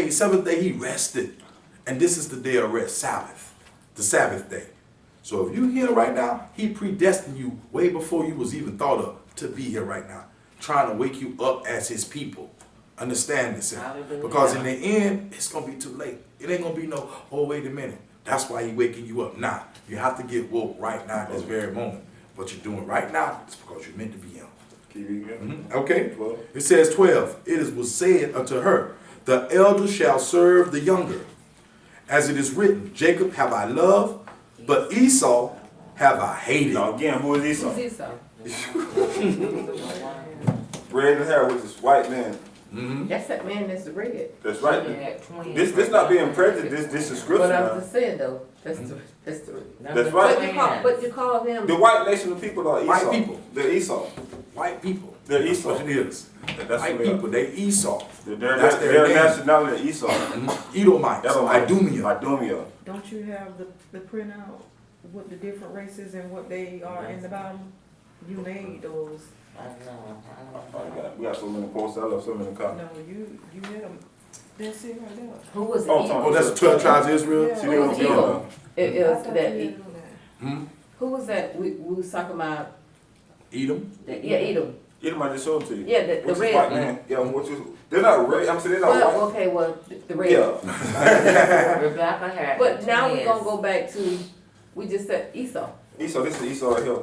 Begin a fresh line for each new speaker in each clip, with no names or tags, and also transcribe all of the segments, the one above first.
Seventh day he rested. And this is the day of rest, Sabbath, the Sabbath day. So if you're here right now, he predestined you way before you was even thought of to be here right now, trying to wake you up as his people. Understand this. Because in the end, it's going to be too late. It ain't going to be no, oh, wait a minute. That's why he waking you up now. You have to get woke right now at this very moment. What you're doing right now is because you're meant to be him. Okay? It says 12. It was said unto her, the elder shall serve the younger. As it is written, Jacob have I loved, but Esau have I hated.
Now again, who is Esau?
Who's Esau?
Red and hair, which is white man.
That's that man that's the red.
That's right. This not being prejudiced. This is scripture.
But I'm just saying though, that's
That's right.
But you call him
The white nation of people are Esau.
White people.
They're Esau.
White people.
They're
That's
Esau.
what it is.
That's
White
what they are.
people, they Esau.
That's their nationality, Esau.
Edomites,
Edomites.
Idumea.
Idumea.
Don't you have the printout with the different races and what they are in the bottom? You made those.
We got so many posts. I love so many copies.
No, you had them. That's it right there.
who was
Oh,
Edom?
Oh, that's the 12 tribes of Israel?
Yeah.
See, they don't feel
Edom. It
I
was
thought
that.
you had on that.
Who was that? We was talking about.
Edom?
Yeah, Edom.
Edom, I just showed it to you.
Yeah, the
Which is
red
white
man.
man. Yeah, which is, they're not red. I'm saying they're not
Well,
white.
okay, well, the red.
Yeah.
Rebecca had.
But now we're gonna go back to. We just said Esau.
Esau, this is Esau right here.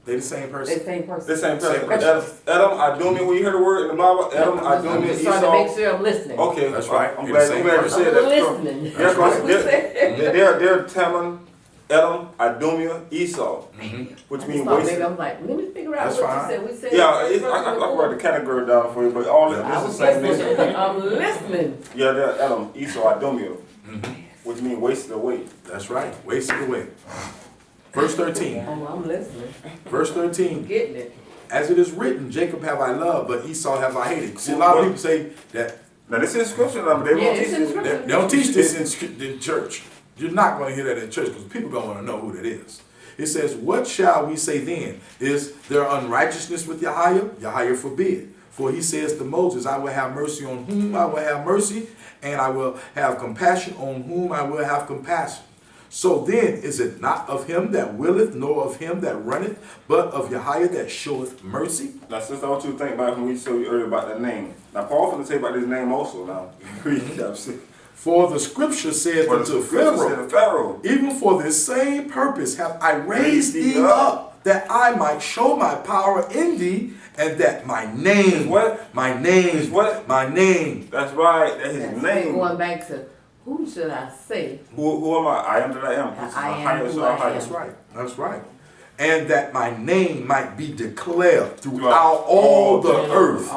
They the same
They
person?
the same person.
The same person.
person.
Adam, Idumea, when you hear the word in the Bible, Adam,
I'm
Idumea,
just trying to make
Esau.
sure I'm listening.
Okay,
That's right.
I'm
You're
glad,
the
I'm
same
glad you
person.
said
I'm
that.
listening.
That's right.
They're Taman, Edom, Idumea, Esau, which means
Maybe
wasted.
I'm like, let me figure out
That's
what
fine.
you said. We said.
Yeah, I wrote the category down for you, but all
Yeah,
this is the same
listening.
nation.
I'm listening.
Yeah, they're Edom, Esau, Idumea, which means wasted away.
That's right. Wasted away. Verse 13.
Oh, I'm listening.
Verse 13.
Getting it.
As it is written, Jacob have I loved, but Esau have I hated. See, a lot of people say that
Now this is scripture, but they
Yeah,
won't
it's
teach
in
this.
scripture.
they don't teach this in church. You're not going to hear that in church because people don't want to know who that is. It says, what shall we say then? Is there unrighteousness with YAHAYAH? YAHAYAH forbid. For he says to Moses, I will have mercy on whom I will have mercy, and I will have compassion on whom I will have compassion. So then is it not of him that willeth, nor of him that runneth, but of YAHAYAH that showeth mercy?
Now, sister, I want you to think about when we told you earlier about that name. Now, Paul's going to say about this name also now.
For the scripture saith
For the
unto
scripture
Pharaoh,
said to Pharaoh,
even for this same purpose have I raised thee up, that I might show my power in thee, and that my name,
what?
my name,
Is what?
my name.
That's right, that's his
That's
name.
Going back to who should I say?
Who am I? I am that I am. This is
I am
highest
who
of
I
highest.
That's right. That's right. And that my name might be declared throughout all the earth.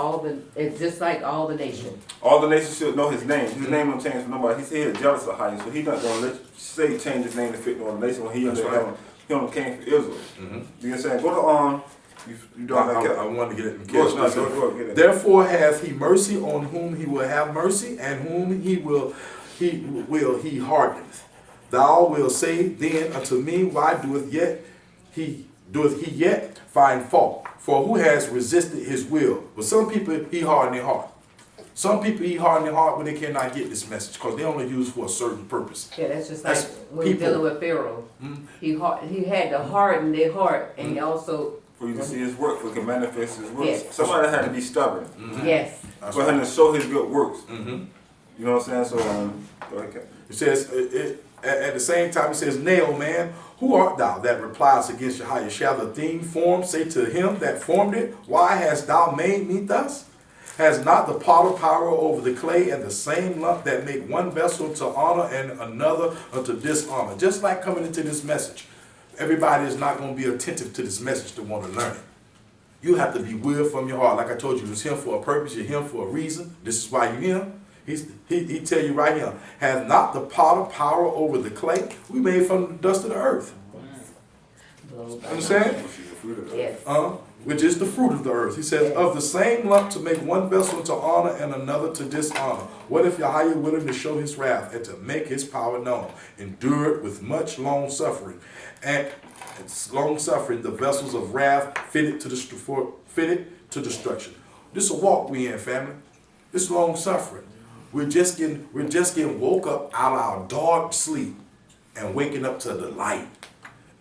It's just like all the nations.
All the nations should know his name. His name don't change for nobody. He said he's jealous of highest, so he's not going to let say change his name to fit no other nation when he
That's
under
right.
heaven. He only came for Israel. You know what I'm saying? Go to you don't
I
have
wanted to get it.
Go, get it.
Therefore hath he mercy on whom he will have mercy, and whom he hardeneth. Thou wilt say then unto me, why doeth he yet find fault? For who has resisted his will? But some people he harden their heart. Some people he harden their heart when they cannot get this message because they only use for a certain purpose.
Yeah, that's just like
That's
when we're
people.
dealing with Pharaoh. He had to harden their heart, and he also
For you to see his work, for he can manifest his works.
Yes.
Somebody had to be stubborn
yes.
That's
for him to show his good works.
Mm-hmm.
You know what I'm saying? So, go ahead, Ken.
It says, at the same time, it says, Nay, O man, who art thou that replies against YAHAYAH? Shall the thing formed say to him that formed it, why hast thou made me thus? Has not the potter power over the clay, and the same lump that make one vessel to honor and another unto dishonor? Just like coming into this message, everybody is not going to be attentive to this message to want to learn it. You have to be willed from your heart. Like I told you, it's him for a purpose, you're him for a reason. This is why you're him. He tell you right here, has not the potter power over the clay? We made from the dust of the earth. Understand?
Yes.
Which is the fruit of the earth. He says, of the same lump to make one vessel to honor and another to dishonor. What if YAHAYAH willing to show his wrath and to make his power known? Endure it with much long suffering. And it's long suffering, the vessels of wrath fitted to destruction. This is a walk we in, family. This long suffering. We're just getting woke up out of our dark sleep and waking up to the light.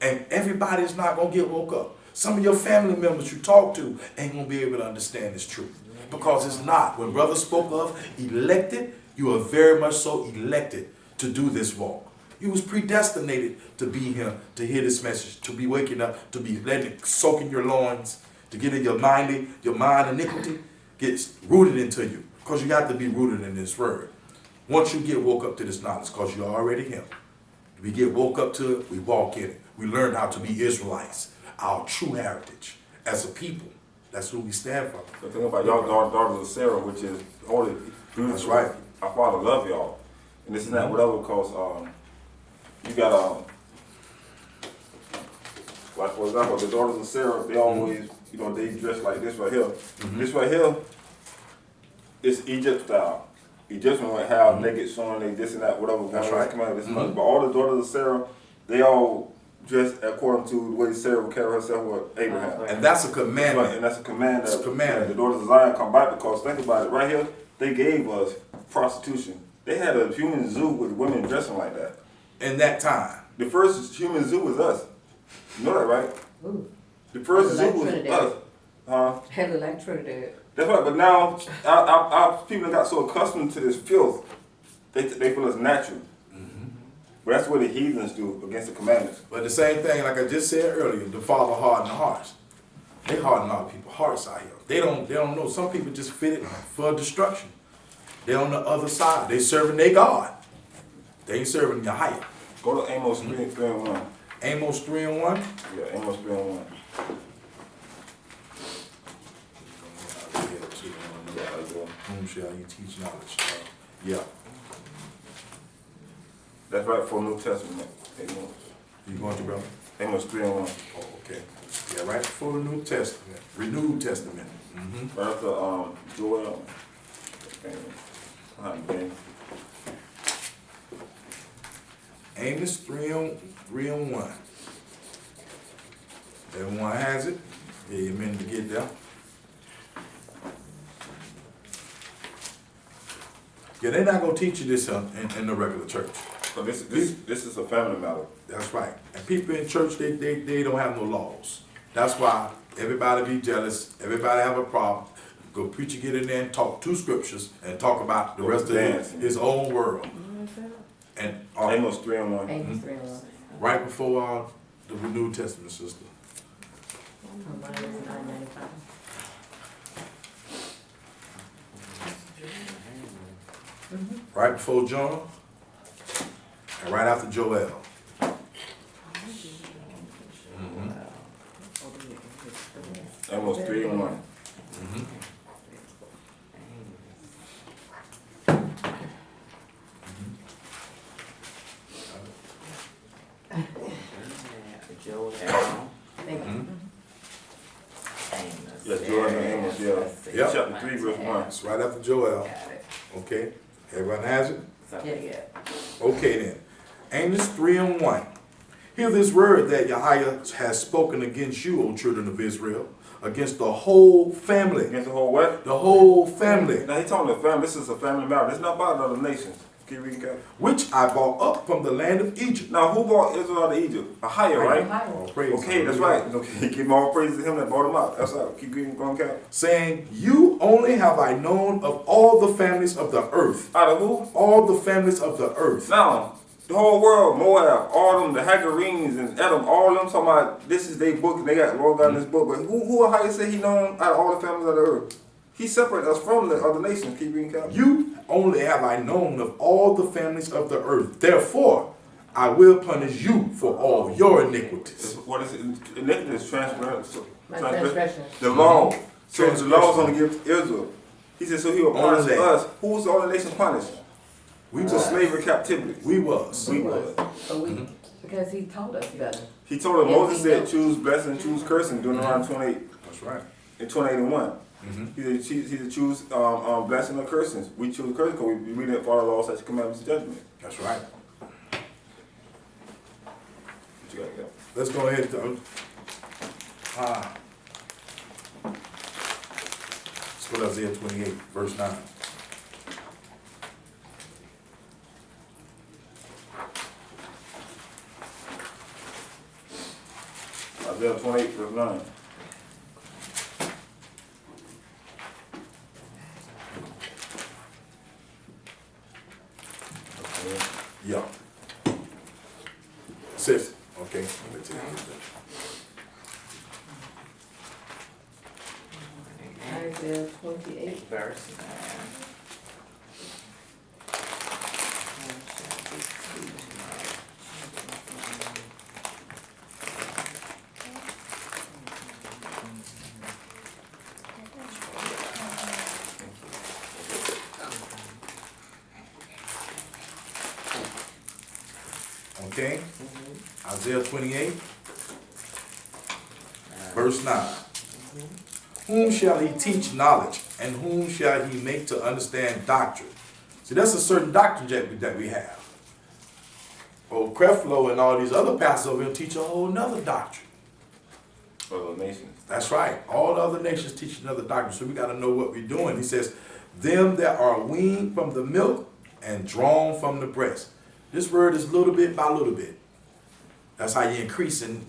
And everybody's not gonna get woke up. Some of your family members you talk to ain't gonna be able to understand this truth. Because it's not. When brother spoke of elected, you are very much so elected to do this walk. You was predestinated to be here, to hear this message, to be waking up, to be letting it soak in your loins, to get in your mind iniquity gets rooted into you. Because you got to be rooted in this word. Once you get woke up to this knowledge, because you're already him. We get woke up to it, we walk in it. We learn how to be Israelites, our true heritage as a people. That's who we stand for.
The thing about y'all daughters of Sarah, which is holy, beautiful.
That's right.
Our Father love y'all. And this is not whatever, because you got, like for example, the daughters of Sarah, they always, you know, they dress like this right here. This right here is Egypt style. Egyptians would have naked showing they this and that, whatever.
That's right.
Come out of this But all the daughters of Sarah, they all dress according to the way Sarah would carry herself with Abraham.
And that's a commandment.
Right, and that's a command
It's a command.
the daughters of Zion come back, because think about it, right here, they gave us prostitution. They had a human zoo with women dressing like that.
In that time.
The first human zoo was us. You know that, right?
Ooh,
The first zoo
Like
was
Trinidad.
us.
hella like Trinidad.
That's right, but now our people got so accustomed to this filth, they feel it's natural. But that's what the heathens do against the commandments.
But the same thing, like I just said earlier, the Father hardened the hearts. They harden a lot of people's hearts out here. They don't know. Some people just fit it for destruction. They're on the other side. They serving their God. They ain't serving YAHAYAH.
Go to Amos 3 and 1.
Amos 3 and 1.
Yeah, Amos 3 and 1.
Whom shall you teach knowledge? Yeah.
That's right for New Testament. Amos.
You going to, brother?
Amos 3 and 1.
Oh, okay. Yeah, right before the New Testament. Renewed Testament.
Right after Joel. Okay.
Amos 3 and 1. Everyone has it? Yeah, you meant to get there. Yeah, they're not gonna teach you this in the regular church.
So this is a family matter.
That's right. And people in church, they don't have no laws. That's why everybody be jealous. Everybody have a problem. Go preacher get in there and talk two scriptures and talk about the rest of his own world. And
Amos 3 and 1.
Amos 3 and 1.
right before the Renewed Testament, sister.
Mine is $9.95.
Right before Jonah and right after Joel.
Amos 3 and 1.
Thank you.
Yeah, Joel and Amos, yeah.
Yep.
Chapter 3, verse 1.
It's right after Joel. Okay? Everyone has it?
Yeah.
Okay then. Amos 3 and 1. Hear this word that YAHAYAH has spoken against you, O children of Israel, against the whole family.
Against the whole what?
The whole family.
Now he talking to family. This is a family matter. It's not about other nations. Keep reading, Captain.
Which I brought up from the land of Egypt.
Now who brought Israel out of Egypt? AHAYAH, right?
All praise.
Okay, that's right. Okay, give all praise to him that brought him out. That's right. Keep reading, going, Captain.
Saying, you only have I known of all the families of the earth.
Out of who?
All the families of the earth.
Now, the whole world, Moab, all them, the Hagarenes and Edom, all them talking about this is their book and they got Lord God in this book. But who AHAYAH say he known out of all the families of the earth? He separated us from the other nations. Keep reading, Captain.
You only have I known of all the families of the earth. Therefore, I will punish you for all your iniquities.
What is it? Iniquity is transgression.
My transgression.
The law. So the
Transgression.
law is only given to Israel. He said, so he will punish
Only.
us. Who was the only nation punished?
We
To
was.
slavery captivity.
We was.
We was.
So we, because he told us better.
He told them,
Yes,
Moses
he
said,
knows.
choose blessing, choose cursing, doing around 28
That's right.
and 28 and 1. He said, choose blessing or cursing. We choose cursing because we didn't follow law, such commandments, and judgment.
That's right.
What you got, Cap?
Let's go ahead to let's go to Isaiah 28, verse 9.
Isaiah 28, verse 9.
Yeah. Sis, okay. Let me tell you that.
Isaiah 28, verse 9.
Okay? Isaiah 28, verse 9. Whom shall he teach knowledge, and whom shall he make to understand doctrine? See, that's a certain doctrine that we have. Well, Creflo and all these other pastors over here teach a whole nother doctrine.
Other nations.
That's right. All the other nations teach another doctrine, so we got to know what we're doing. He says, them that are weaned from the milk and drawn from the breast. This word is little bit by little bit. That's how you're increasing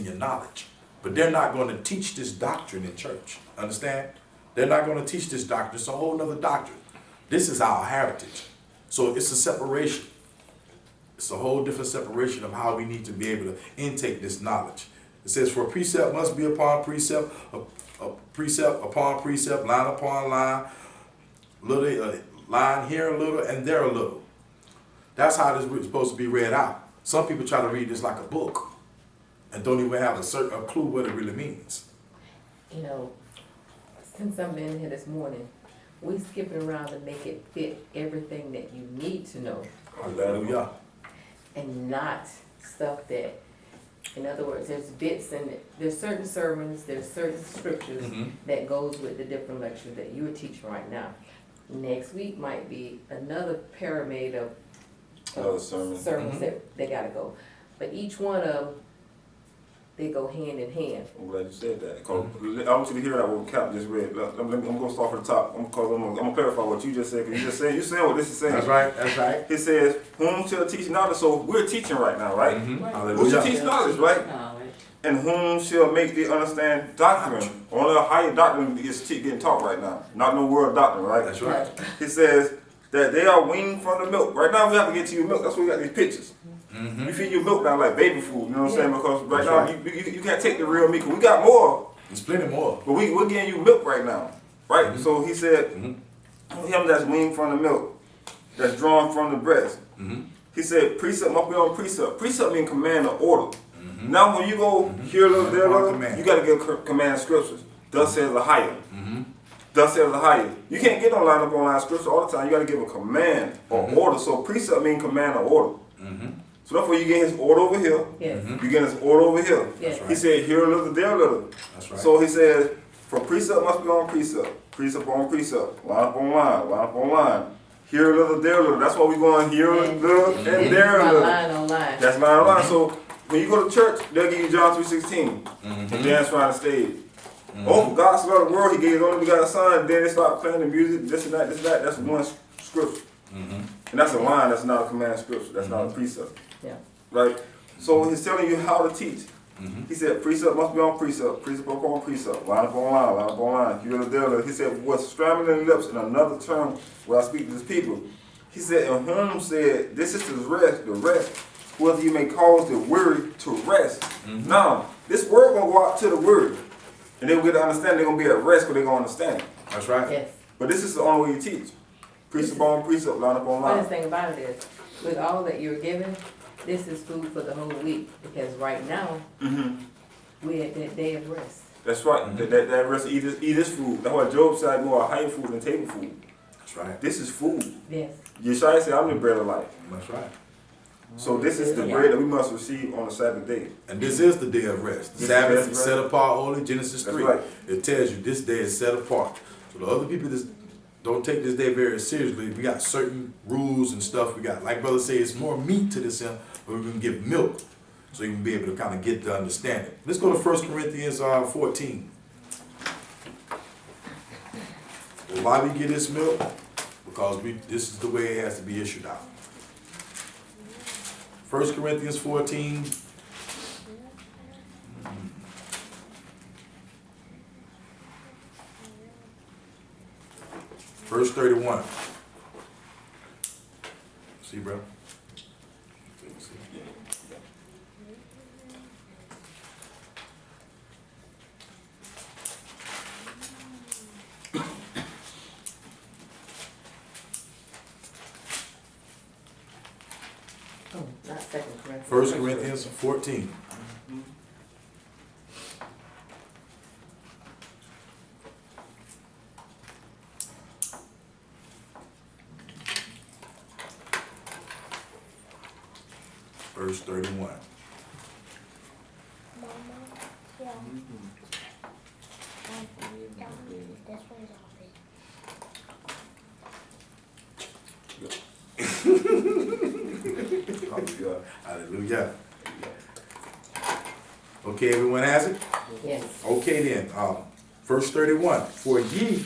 your knowledge. But they're not going to teach this doctrine in church. Understand? They're not going to teach this doctrine. It's a whole other doctrine. This is our heritage. So it's a separation. It's a whole different separation of how we need to be able to intake this knowledge. It says, for precept must be upon precept, a precept upon precept, line upon line, little line here a little and there a little. That's how this is supposed to be read out. Some people try to read this like a book and don't even have a clue what it really means.
You know, since I've been here this morning, we skipping around to make it fit everything that you need to know.
Hallelujah.
And not stuff that, in other words, there's bits and there's certain sermons, there's certain scriptures that goes with the different lectures that you are teaching right now. Next week might be another pyramid of
Another sermon.
sermons that they gotta go. But each one of them, they go hand in hand.
I'm glad you said that. 'Cause I want you to hear that what Cap just read. I'm going to start from the top. I'm going to clarify what you just said. Because you saying what this is saying.
That's right. That's right.
It says, whom shall teach knowledge? So we're teaching right now, right? Who shall
Hallelujah.
teach knowledge, right? And whom shall make thee understand doctrine? Only a higher doctrine is getting taught right now. Not no world doctrine, right?
That's right.
It says that they are weaned from the milk. Right now we have to get to your milk. That's why we got these pictures. You feed your milk now like baby food, you know what I'm saying? Because right
That's
now you can't take the real milk. We got more,
There's plenty more.
but we're getting you milk right now, right? So he said, him that's weaned from the milk, that's drawn from the breast. He said, precept must be on precept. Precept means command or order. Now when you go here a little, there a little, you got to get command scriptures. Thus says AHAYAH. Thus says AHAYAH. You can't get on line up on line scripture all the time. You got to give a command or order. So precept means command or order. So therefore you get his order over here.
Yes.
You get his order over here.
Yes.
He said here a little, there a little.
That's right.
So he said, for precept must be on precept. Precept on precept. Line upon line. Line upon line. Here a little, there a little. That's why we're going here a little and there a little.
Line on line.
That's line on line. So when you go to church, they'll give you John 3:16. And dance around the stage. Oh, for God so loved the world, he gave his only begotten son. Then they start playing the music, this and that, this and that. That's one scripture. And that's a line, that's not a command scripture. That's not a precept.
Yeah.
Right? So he's telling you how to teach. He said precept must be on precept, precept upon precept, line upon line, line upon line. You know, he said, what's scrambling lips in another term where I speak to his people. He said, and whom said, this is the rest, whether you may cause the weary to rest. Now, this word gonna go out to the weary. And they'll get to understand, they're gonna be at rest because they're gonna understand.
That's right.
Yes.
But this is the only way you teach. Precept upon precept, line upon line.
Funniest thing about it is, with all that you're given, this is food for the whole week. Because right now, we're at that day of rest.
That's right. That rest, eat this food. That's why Job said more higher food than table food.
That's right.
This is food.
Yes.
Yeshaya said, I'm the bread of life.
That's right.
So this is the bread that we must receive on the Sabbath day.
And this is the day of rest. The
This
Sabbath
is
is
rest.
set apart holy, Genesis
That's
3.
right.
It tells you this day is set apart. So the other people that don't take this day very seriously, we got certain rules and stuff. We got, like brother say, it's more meat to this here, but we're going to give milk. So you can be able to kind of get the understanding. Let's go to 1 Corinthians 14. Well, why we get this milk? Because this is the way it has to be issued out. 1 Corinthians 14. verse 31. See, bro?
Oh, not Second Corinthians.
1 Corinthians 14. Verse 31.
Hallelujah.
Hallelujah. Okay, everyone has it?
Yes.
Okay then, verse 31. For ye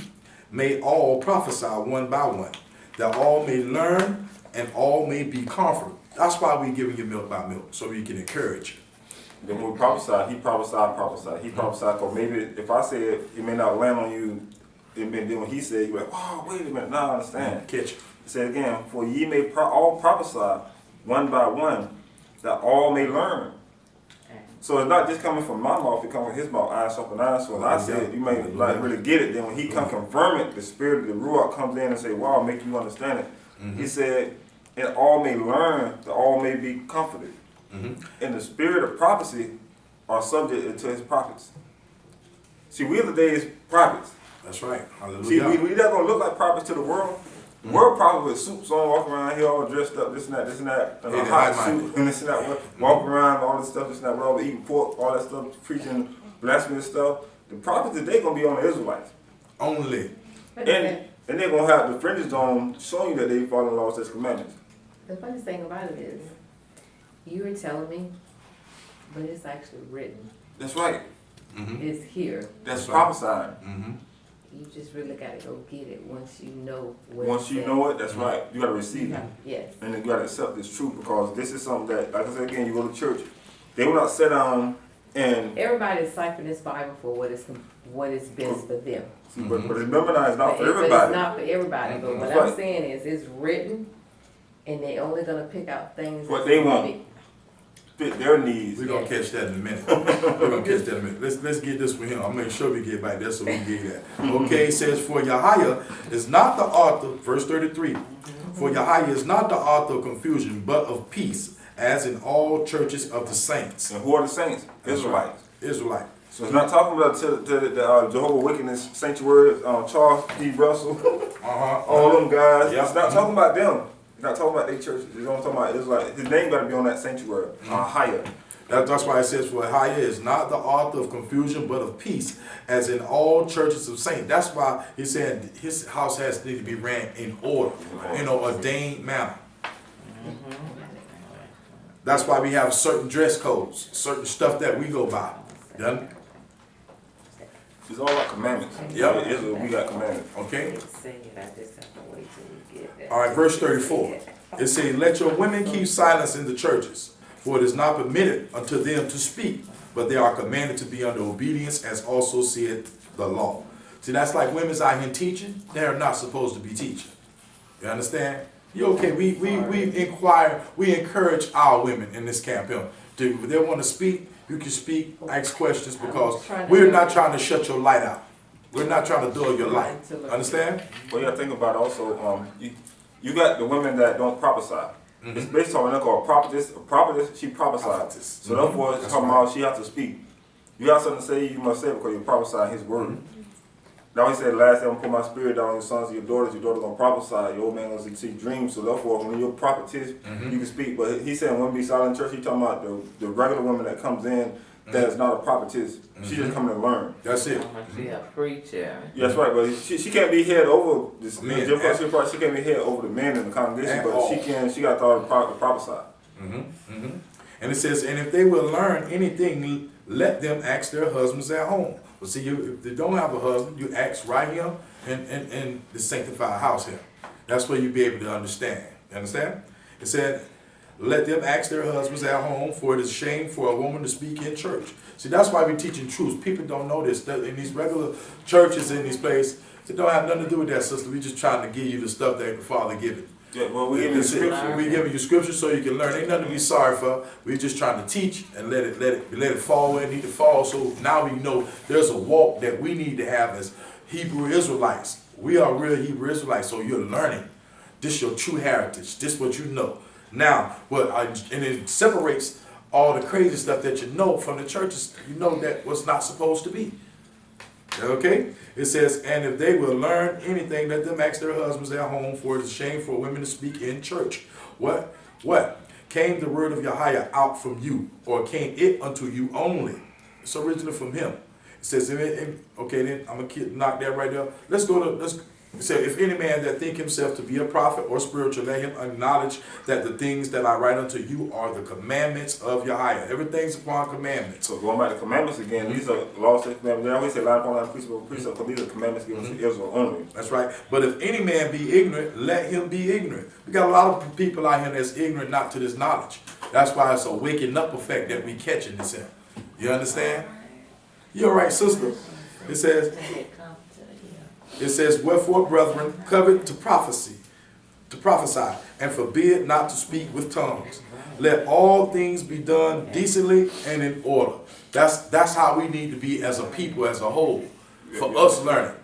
may all prophesy one by one, that all may learn and all may be comforted. That's why we're giving you milk by milk, so we can encourage you.
Then when we prophesy, he prophesied. He prophesied, because maybe if I say it, it may not land on you. And then when he said, you're like, oh, wait a minute, now I understand.
Catch you.
He said again, for ye may all prophesy one by one, that all may learn. So it's not just coming from my mouth, it comes from his mouth, eyes open, eyes. So when I say it, you may like really get it. Then when he come confirm it, the spirit of the Ruach comes in and say, wow, make you understand it. He said, and all may learn, that all may be comforted. And the spirit of prophecy are subject to his prophets. See, we of the day is prophets.
That's right.
See,
Hallelujah.
we not gonna look like prophets to the world. The world prophet with suits on, walking around here all dressed up, this and that, and a hot suit, and this and that, walking around, all this stuff, this and that, all eating pork, all that stuff, preaching blasphemous stuff. The prophets today gonna be on the Israelites.
Only.
But
And they're gonna have the fringes on, showing you that they follow the laws and commandments.
the funniest thing about it is, you were telling me, but it's actually written.
That's right.
It's here.
That's
right.
prophesied.
You just really gotta go get it once you know what
Once you know it, that's right. You gotta receive it.
Yes.
And then you gotta accept this truth, because this is something that, like I said again, you go to church, they will not sit down and
Everybody is ciphering this Bible for what is best for them.
see, but remember now, it's not for
But
everybody.
it's not for everybody, but what
That's
I'm
right.
saying is, it's written, and they only gonna pick out things.
What
that's
they want.
fit.
Fit their needs.
We're gonna catch that in a minute. We're gonna catch that in a minute. Let's get this one here. I'll make sure we get back there so we can get that. Okay, it says, for YAHAYAH is not the author, verse 33. For YAHAYAH is not the author of confusion, but of peace, as in all churches of the saints.
And who are the saints? Israelites.
Israelite.
So it's not talking about the Jehovah Witness Sanctuary, Charles P. Russell, all them guys.
Yeah.
It's not talking about them. It's not talking about their churches. It's only talking about Israelites. His name got to be on that sanctuary. AHAYAH.
That's why it says, for YAHAYAH is not the author of confusion, but of peace, as in all churches of saints. That's why he said his house has to need to be ran in order, in an ordained manner. That's why we have certain dress codes, certain stuff that we go by. Done?
It's all about commandments.
Yep.
Israel, we got commandments.
Okay?
Say it, I just have to wait till we get there.
All right, verse 34. It says, let your women keep silence in the churches, for it is not permitted unto them to speak, but they are commanded to be under obedience, as also saith the law. See, that's like women's out here teaching. They are not supposed to be teaching. You understand? You okay? We encourage our women in this campaign. If they want to speak, you can speak, ask questions, because we're not trying to shut your light out. We're not trying to dull your light. Understand?
Well, you got to think about also, you got the women that don't prophesy. It's based on what they call a prophetess. A prophetess, she prophesies.
Prophetess.
So therefore, it's
That's
talking
right.
about she has to speak. You got something to say, you must say it, because you prophesy his word. Now he said, last day I'm going to put my spirit down on your sons and your daughters going to prophesy, your old man going to see dreams. So therefore, when you're a prophetess, you can speak. But he said, when we be silent in church, he talking about the regular woman that comes in that is not a prophetess. She just coming to learn.
That's it.
She a preacher.
Yeah, that's right, but she can't be head over this
Men.
she can't be head over the men in the congregation,
At
but
all.
she got the authority to prophesy.
And it says, and if they will learn anything, let them ask their husbands at home. But see, if they don't have a husband, you ask right here in the sanctified house here. That's where you be able to understand. You understand? It said, let them ask their husbands at home, for it is shame for a woman to speak in church. See, that's why we're teaching truth. People don't know this. That in these regular churches, in these places, It don't have nothing to do with that, sister. We just trying to give you the stuff that the Father given.
Yeah, well, we give you the
That's it.
scripture.
We giving you scripture so you can learn. Ain't nothing to be sorry for. We just trying to teach and let it fall where it need to fall. So now we know there's a walk that we need to have as Hebrew Israelites. We are real Hebrew Israelites, so you're learning. This your true heritage. This what you know. Now, and it separates all the crazy stuff that you know from the churches. You know that what's not supposed to be. Okay? It says, and if they will learn anything, let them ask their husbands at home, for it is shame for women to speak in church. What? Came the word of YAHAYAH out from you, or came it unto you only? It's originally from him. It says, okay, then I'm going to knock that right there. It said, if any man that think himself to be a prophet or spiritual, let him acknowledge that the things that I write unto you are the commandments of YAHAYAH. Everything's upon commandments.
So going back to commandments again, these are laws and commandments. They always say line upon line, precept upon precept, because these are commandments given to Israel only.
That's right. But if any man be ignorant, let him be ignorant. We got a lot of people out here that's ignorant not to this knowledge. That's why it's a waking up effect that we catching this in. You understand? You're right, sister. It says, wherefore, brethren, covet to prophesy, and forbid not to speak with tongues. Let all things be done decently and in order. That's how we need to be as a people, as a whole, for us learning.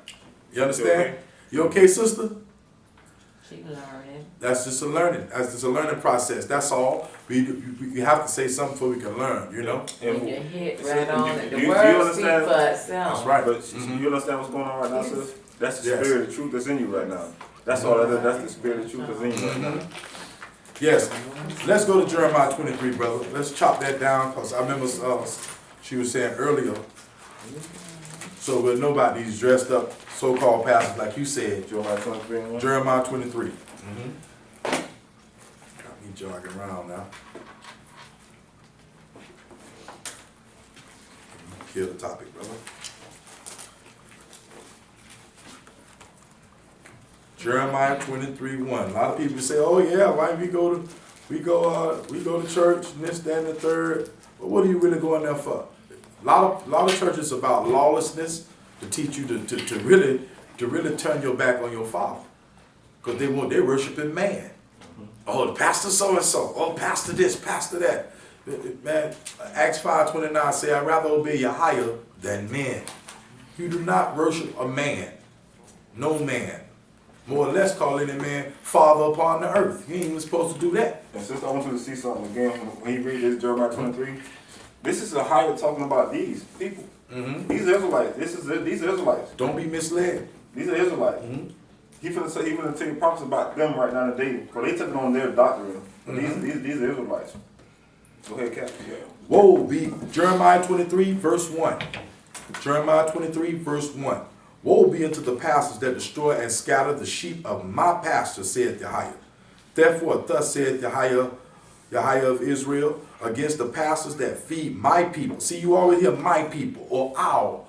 You understand? You okay, sister?
She learning.
That's just a learning. That's just a learning process. That's all. We have to say something before we can learn, you know?
And you hit right on it. The
you
word speaks
understand?
for itself.
That's right.
But you understand what's going on right now, sis? That's the
Yes.
spirit of truth that's in you right now. That's all that is. That's the spirit of truth that's in you right now.
Yes. Let's go to Jeremiah 23, brother. Let's chop that down, because I remember she was saying earlier, so we'll know about these dressed up so-called pastors, like you said.
Jeremiah 23 and 1.
Jeremiah 23. Got me jogging around now. Kill the topic, brother. Jeremiah 23:1. A lot of people say, "Oh yeah, why we go to church and this, that, and the third." But what are you really going there for? A lot of churches about lawlessness to teach you to really turn your back on your Father, because they're worshiping man. Oh, the pastor so and so. Oh, pastor this, pastor that. Man, Acts 5:29 say, "I'd rather obey YAHAYAH than men." You do not worship a man, no man. More or less call any man father upon the earth. You ain't even supposed to do that.
And sister, I want you to see something again. When you read this Jeremiah 23, this is YAHAYAH talking about these people. These Israelites. These Israelites.
Don't be misled.
These are Israelites. He finna tell you prophets about them right now today, because they took it on their doctrine. But these are Israelites. Go ahead, Captain. Yeah.
Woe be Jeremiah 23, verse 1. Jeremiah 23, verse 1. Woe be unto the pastors that destroy and scatter the sheep of my pasture, saith YAHAYAH. Therefore, thus saith YAHAYAH of Israel, against the pastors that feed my people. See, you always hear my people, or our,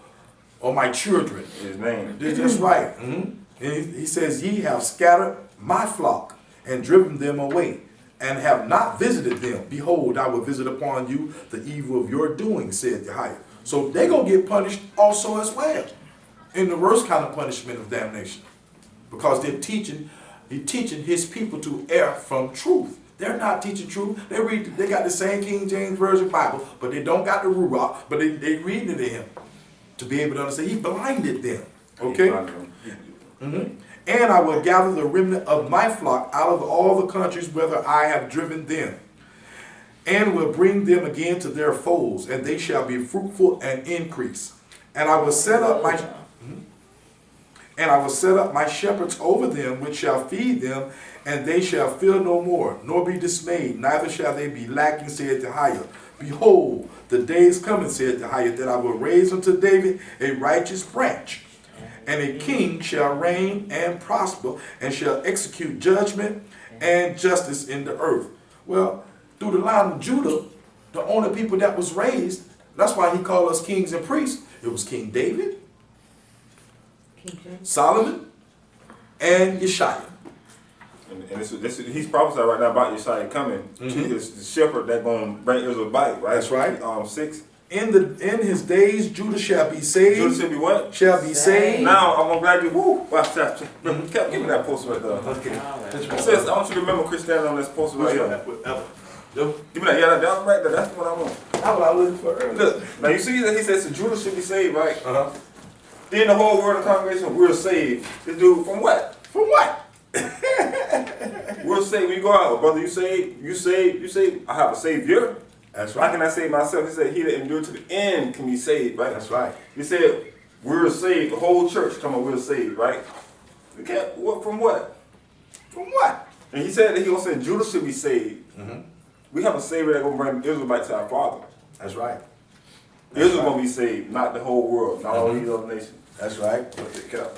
or my children.
His name.
That's right. And he says, ye have scattered my flock and driven them away, and have not visited them. Behold, I will visit upon you the evil of your doing, said YAHAYAH. So they're going to get punished also as well, in the worst kind of punishment of damnation, because he's teaching his people to err from truth. They're not teaching truth. They got the same King James Version Bible, but they don't got the Ruach, but they reading it in him to be able to understand. He blinded them. Okay? And I will gather the remnant of my flock out of all the countries whither I have driven them, and will bring them again to their folds, and they shall be fruitful and increase. And I will set up my shepherds over them, which shall feed them, and they shall fear no more, nor be dismayed, neither shall they be lacking, saith YAHAYAH. Behold, the day is coming, saith YAHAYAH, that I will raise unto David a righteous branch, and a king shall reign and prosper, and shall execute judgment and justice in the earth. Well, through the line of Judah, the only people that was raised, that's why he called us kings and priests. It was King David, Solomon, and YASHAYAH.
And he's prophesying right now about YASHAYAH coming to the shepherd that's going to bring Israel back, right?
That's right.
6.
In his days, Judah shall be saved.
Judah should be what?
Shall be saved.
Now, I'm glad you, woo, watch that. Give me that poster right there.
Okay.
It says, I want you to remember Christianity on this poster right here. Give me that, yeah, that's right there, that's what I want.
That's what I was looking for earlier.
Look, now you see that he says, so Judah should be saved, right?
Uh-huh.
Then the whole world of the congregation, we're saved. This dude, from what?
From what?
We're saved. When you go out, brother, you saved. I have a savior.
That's
How
right.
can I save myself? He said, he that endured to the end can be saved, right?
That's right.
He said, we're saved. The whole church come on, we're saved, right? We can't, what, from what?
From what?
And he said that he gonna say Judah should be saved.
Mm-hmm.
We have a savior that gonna bring Israel back to our Father.
That's right.
Israel gonna be saved, not the whole world, not all these other nations.
That's right.
Okay.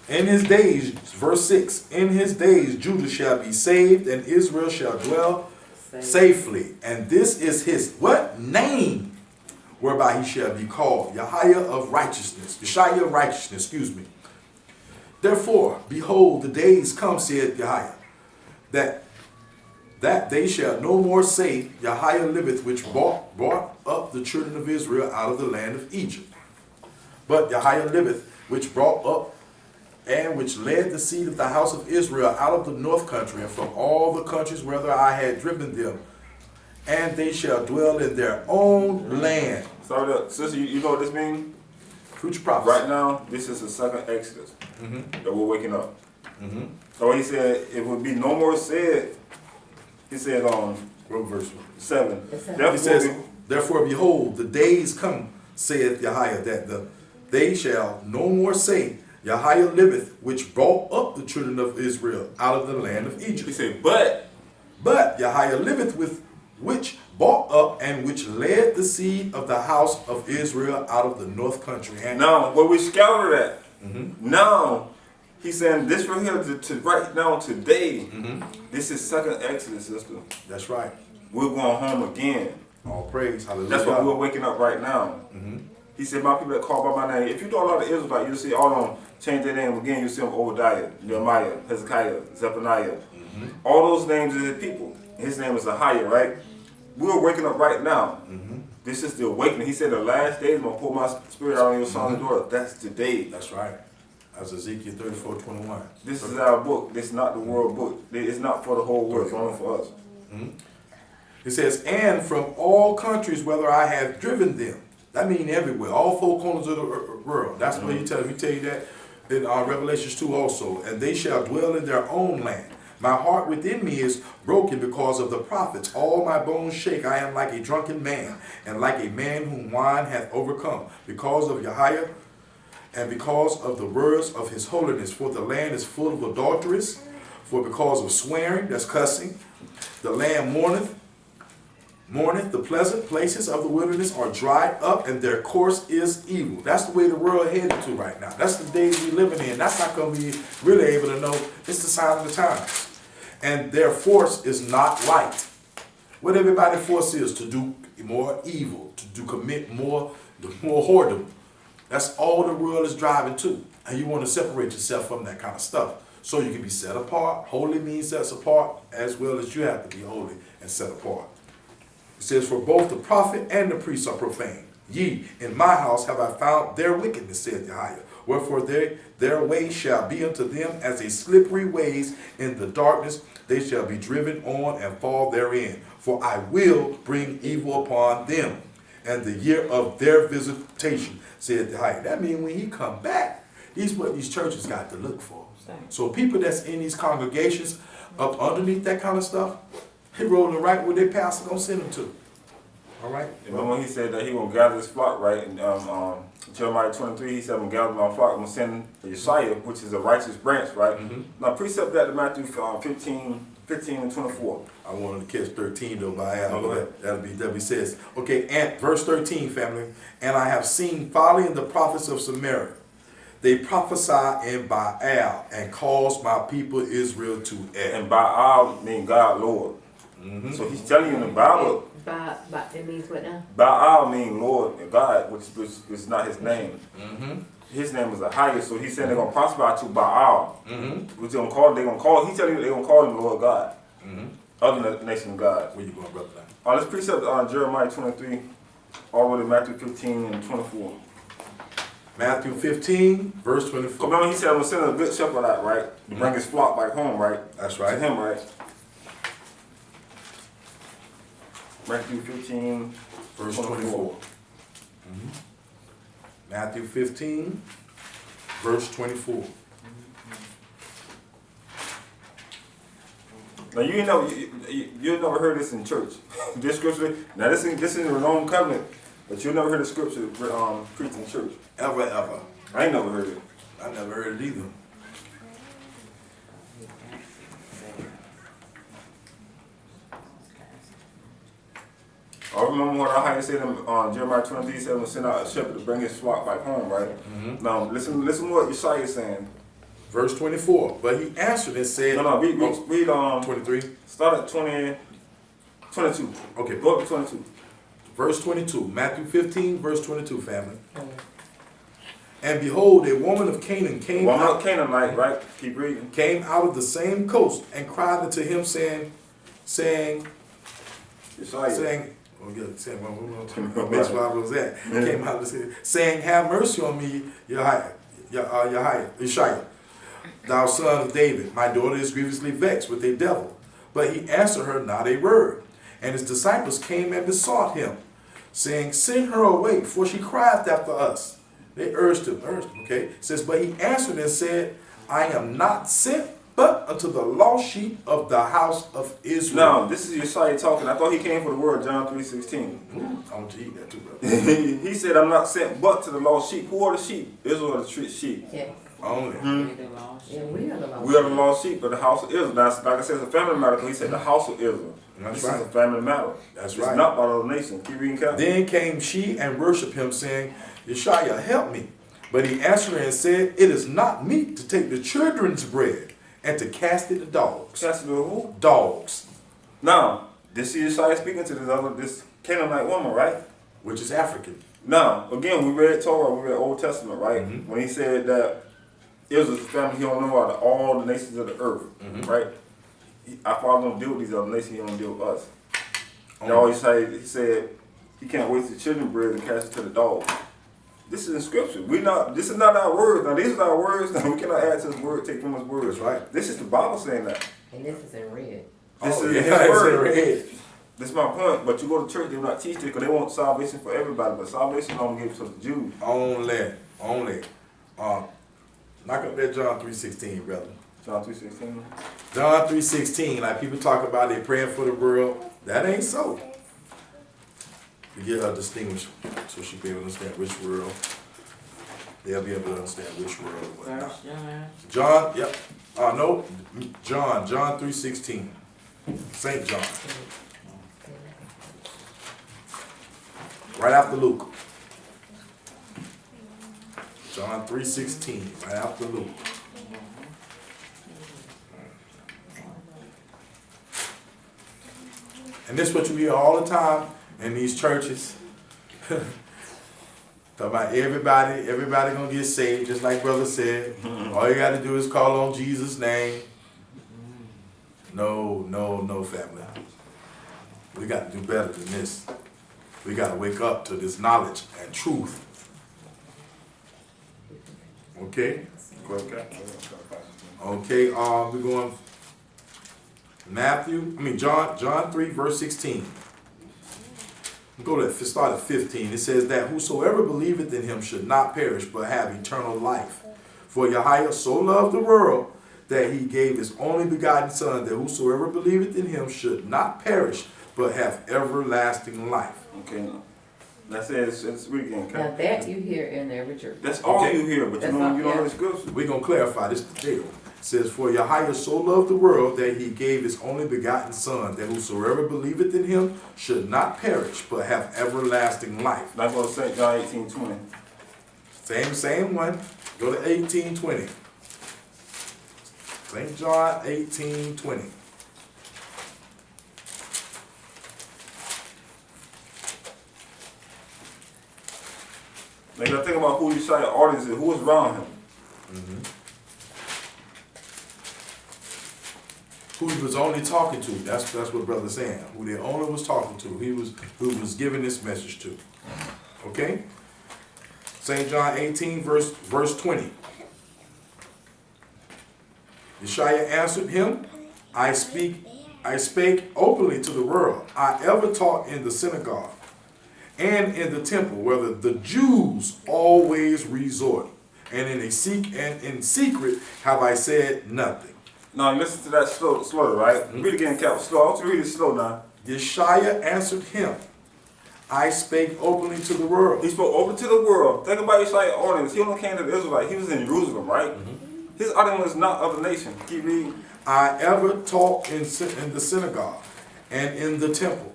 In his days, verse 6, in his days Judah shall be saved and Israel shall dwell safely. And this is his what? Name, whereby he shall be called YAHAYAH of righteousness. YASHAYAH of righteousness, excuse me. Therefore, behold, the days come, said YAHAYAH, that they shall no more say, YAHAYAH liveth, which brought up the children of Israel out of the land of Egypt. But YAHAYAH liveth, which brought up and which led the seed of the house of Israel out of the north country and from all the countries whither I had driven them, and they shall dwell in their own land.
Start up. Sister, you know what this means?
Future prophecy.
Right now, this is the second Exodus that we're waking up. So he said, it would be no more said, he said on
Verse
7.
He says, therefore, behold, the days come, saith YAHAYAH, that they shall no more say, YAHAYAH liveth, which brought up the children of Israel out of the land of
He
Egypt.
said, but
YAHAYAH liveth, with which brought up and which led the seed of the house of Israel out of the north country. And
now, where we scattered at, now, he's saying this right here, to right now, today, this is second Exodus, sister.
that's right.
We're going home again.
All praise. Hallelujah.
That's why we're waking up right now. He said, my people that call by my name. If you do a lot of Israelites, you'll see all of them change their name again. You'll see them Obadiah, Nehemiah, Hezekiah, Zephaniah. All those names are his people. His name is AHAYAH, right? We're waking up right now. This is the awakening. He said, the last days I'm going to pour my spirit out on your sons and daughters. That's today.
That's right. That's Ezekiel 34:21.
This is our book. This is not the world book. It's not for the whole world. It's only for us.
It says, and from all countries whether I have driven them. That means everywhere, all four corners of the world. That's what he tells you that in Revelations 2 also. And they shall dwell in their own land. My heart within me is broken because of the prophets. All my bones shake. I am like a drunken man, and like a man whom wine hath overcome, because of YAHAYAH, and because of the words of his holiness. For the land is full of adulteries, for because of swearing, that's cussing, the land mourneth, the pleasant places of the wilderness are dried up, and their course is evil. That's the way the world headed to right now. That's the days we living in. That's not going to be really able to know. It's the sign of the times. And their force is not right. What everybody's force is to do more evil, to commit more whoredom. That's all the world is driving to. And you want to separate yourself from that kind of stuff, so you can be set apart. Holy means set apart, as well as you have to be holy and set apart. It says, for both the prophet and the priest are profane. Ye, in my house have I found their wickedness, saith YAHAYAH. Wherefore their way shall be unto them as a slippery ways in the darkness. They shall be driven on and fall therein. For I will bring evil upon them, and the year of their visitation, saith YAHAYAH. That means when he come back, these what these churches got to look for. So people that's in these congregations, up underneath that kind of stuff, he rolling right where their pastor gonna send them to. All right.
Remember when he said that he gonna gather his flock, right? In Jeremiah 23, he said, I'm gonna gather my flock. I'm gonna send YASHAYAH, which is a righteous branch, right? Now precept that to Matthew 15 and 24.
I wanted to catch 13 though, but I have
go ahead.
that'll be says. Okay, and verse 13, family. And I have seen folly in the prophets of Samaria. They prophesy in Baal and cause my people Israel to err.
And Baal means God, Lord. So he's telling you in the Bible,
It means what now?
Baal means Lord and God, which is not his name. His name is AHAYAH, so he's saying they're gonna prosper to Baal. Which they're gonna call. He's telling you they're gonna call him Lord God. other than the nation of God.
Where you going, brother?
Let's precept Jeremiah 23, all the way to Matthew 15 and 24.
Matthew 15, verse 24.
Remember, he said, I'm going to send a good shepherd out, right? To bring his flock back home, right?
That's right.
To him, right? Matthew 15,
Verse 24. Matthew 15, verse 24.
Now you never heard this in church. This scripture. Now this is the Roman covenant, but you never heard the scripture preached in church.
Ever.
I ain't never heard it.
I never heard it either.
I remember what AHAYAH said in Jeremiah 23, said, "We'll send out a shepherd to bring his flock back home." Right. Now listen what YASHAYAH is saying.
Verse 24. But he answered and said,
No, read
23.
Start at 22.
Okay.
Go up to 22.
Verse 22. Matthew 15, verse 22, family. And behold, a woman of Canaan came out,
Canaanite, right? Keep reading.
came out of the same coast and cried unto him, saying,
YASHAYAH.
Came out saying, have mercy on me, YASHAYAH, thou son of David. My daughter is grievously vexed with a devil. But he answered her not a word. And his disciples came and besought him, saying, send her away, for she crieth after us. They urged him, okay? It says, but he answered and said, I am not sent but unto the lost sheep of the house of Israel.
No, this is YASHAYAH talking. I thought he came for the word, John 3:16.
I want you to eat that too, brother.
He said, I'm not sent but to the lost sheep. Who are the sheep? Israel are the sheep.
Yeah.
Only.
Yeah, we are the lost.
We are the lost sheep of the house of Israel. That's, like I said, it's a family matter. He said the house of Israel.
That's
this
right.
is a family matter.
That's
it's
right.
not by the nation. Keep reading, Captain.
Then came she and worshipped him, saying, YASHAYAH, help me. But he answered her and said, it is not meet to take the children's bread and to cast it to dogs.
Cast it to who?
Dogs,
Now, this is YASHAYAH speaking to this Canaanite woman, right?
which is African.
Now, again, we read Torah, we read Old Testament, right? When he said that Israel's family, he don't know about all the nations of the earth, right? Our Father don't deal with these other nations, he don't deal with us. He always say, he said, he can't waste the children's bread and cast it to the dogs. This is in scripture. This is not our words. Now these are our words. Now we cannot add to his word, take from his words.
That's right.
This is the Bible saying that.
And this is in red.
This is
yeah,
his
it's
word.
in red.
That's my point. But you go to church, they will not teach this because they want salvation for everybody. But salvation only gives to the Jews.
Only. Knock up that John 3:16, brother.
John 3:16.
John 3:16, like people talk about they praying for the world. That ain't so. To get her distinguished so she'll be able to understand which world. They'll be able to understand which world and whatnot. John, yep. No, John 3:16. St. John. Right after Luke. John 3:16, right after Luke. And this is what you hear all the time in these churches. Talk about everybody gonna get saved, just like brother said. All you gotta do is call on Jesus' name. No, family. We got to do better than this. We got to wake up to this knowledge and truth. Okay? Okay, we're going John 3, verse 16. Go to start at 15. It says that whosoever believeth in him should not perish, but have eternal life. For YAHAYAH so loved the world that he gave his only begotten Son, that whosoever believeth in him should not perish, but have everlasting life.
Okay. That's it. It's read again.
Now that you hear in every church.
That's all
Okay.
you hear, but you
That's
don't
all-
hear
yeah.
the scripture.
We're going to clarify this today. It says, for YAHAYAH so loved the world that he gave his only begotten Son, that whosoever believeth in him should not perish, but have everlasting life.
That's what St. John 18:20.
Same one. Go to 18:20. St. John 18:20.
Now you gotta think about who YASHAYAH audience is, who is around him.
who he was only talking to. That's what brother's saying. Who the owner was talking to. Who was giving this message to. Okay? St. John 18, verse 20. YASHAYAH answered him, I spake openly to the world. I ever taught in the synagogue and in the temple, where the Jews always resort, and in secret have I said nothing.
Now listen to that slow, right? Read again, Cap. Slow. I want you to read it slow now.
YASHAYAH answered him, I spake openly to the world.
He spoke open to the world. Think about Yeshaya's audience. He only came to the Israelites. He was in Jerusalem, right? His audience was not of the nation. Keep reading.
I ever taught in the synagogue and in the temple,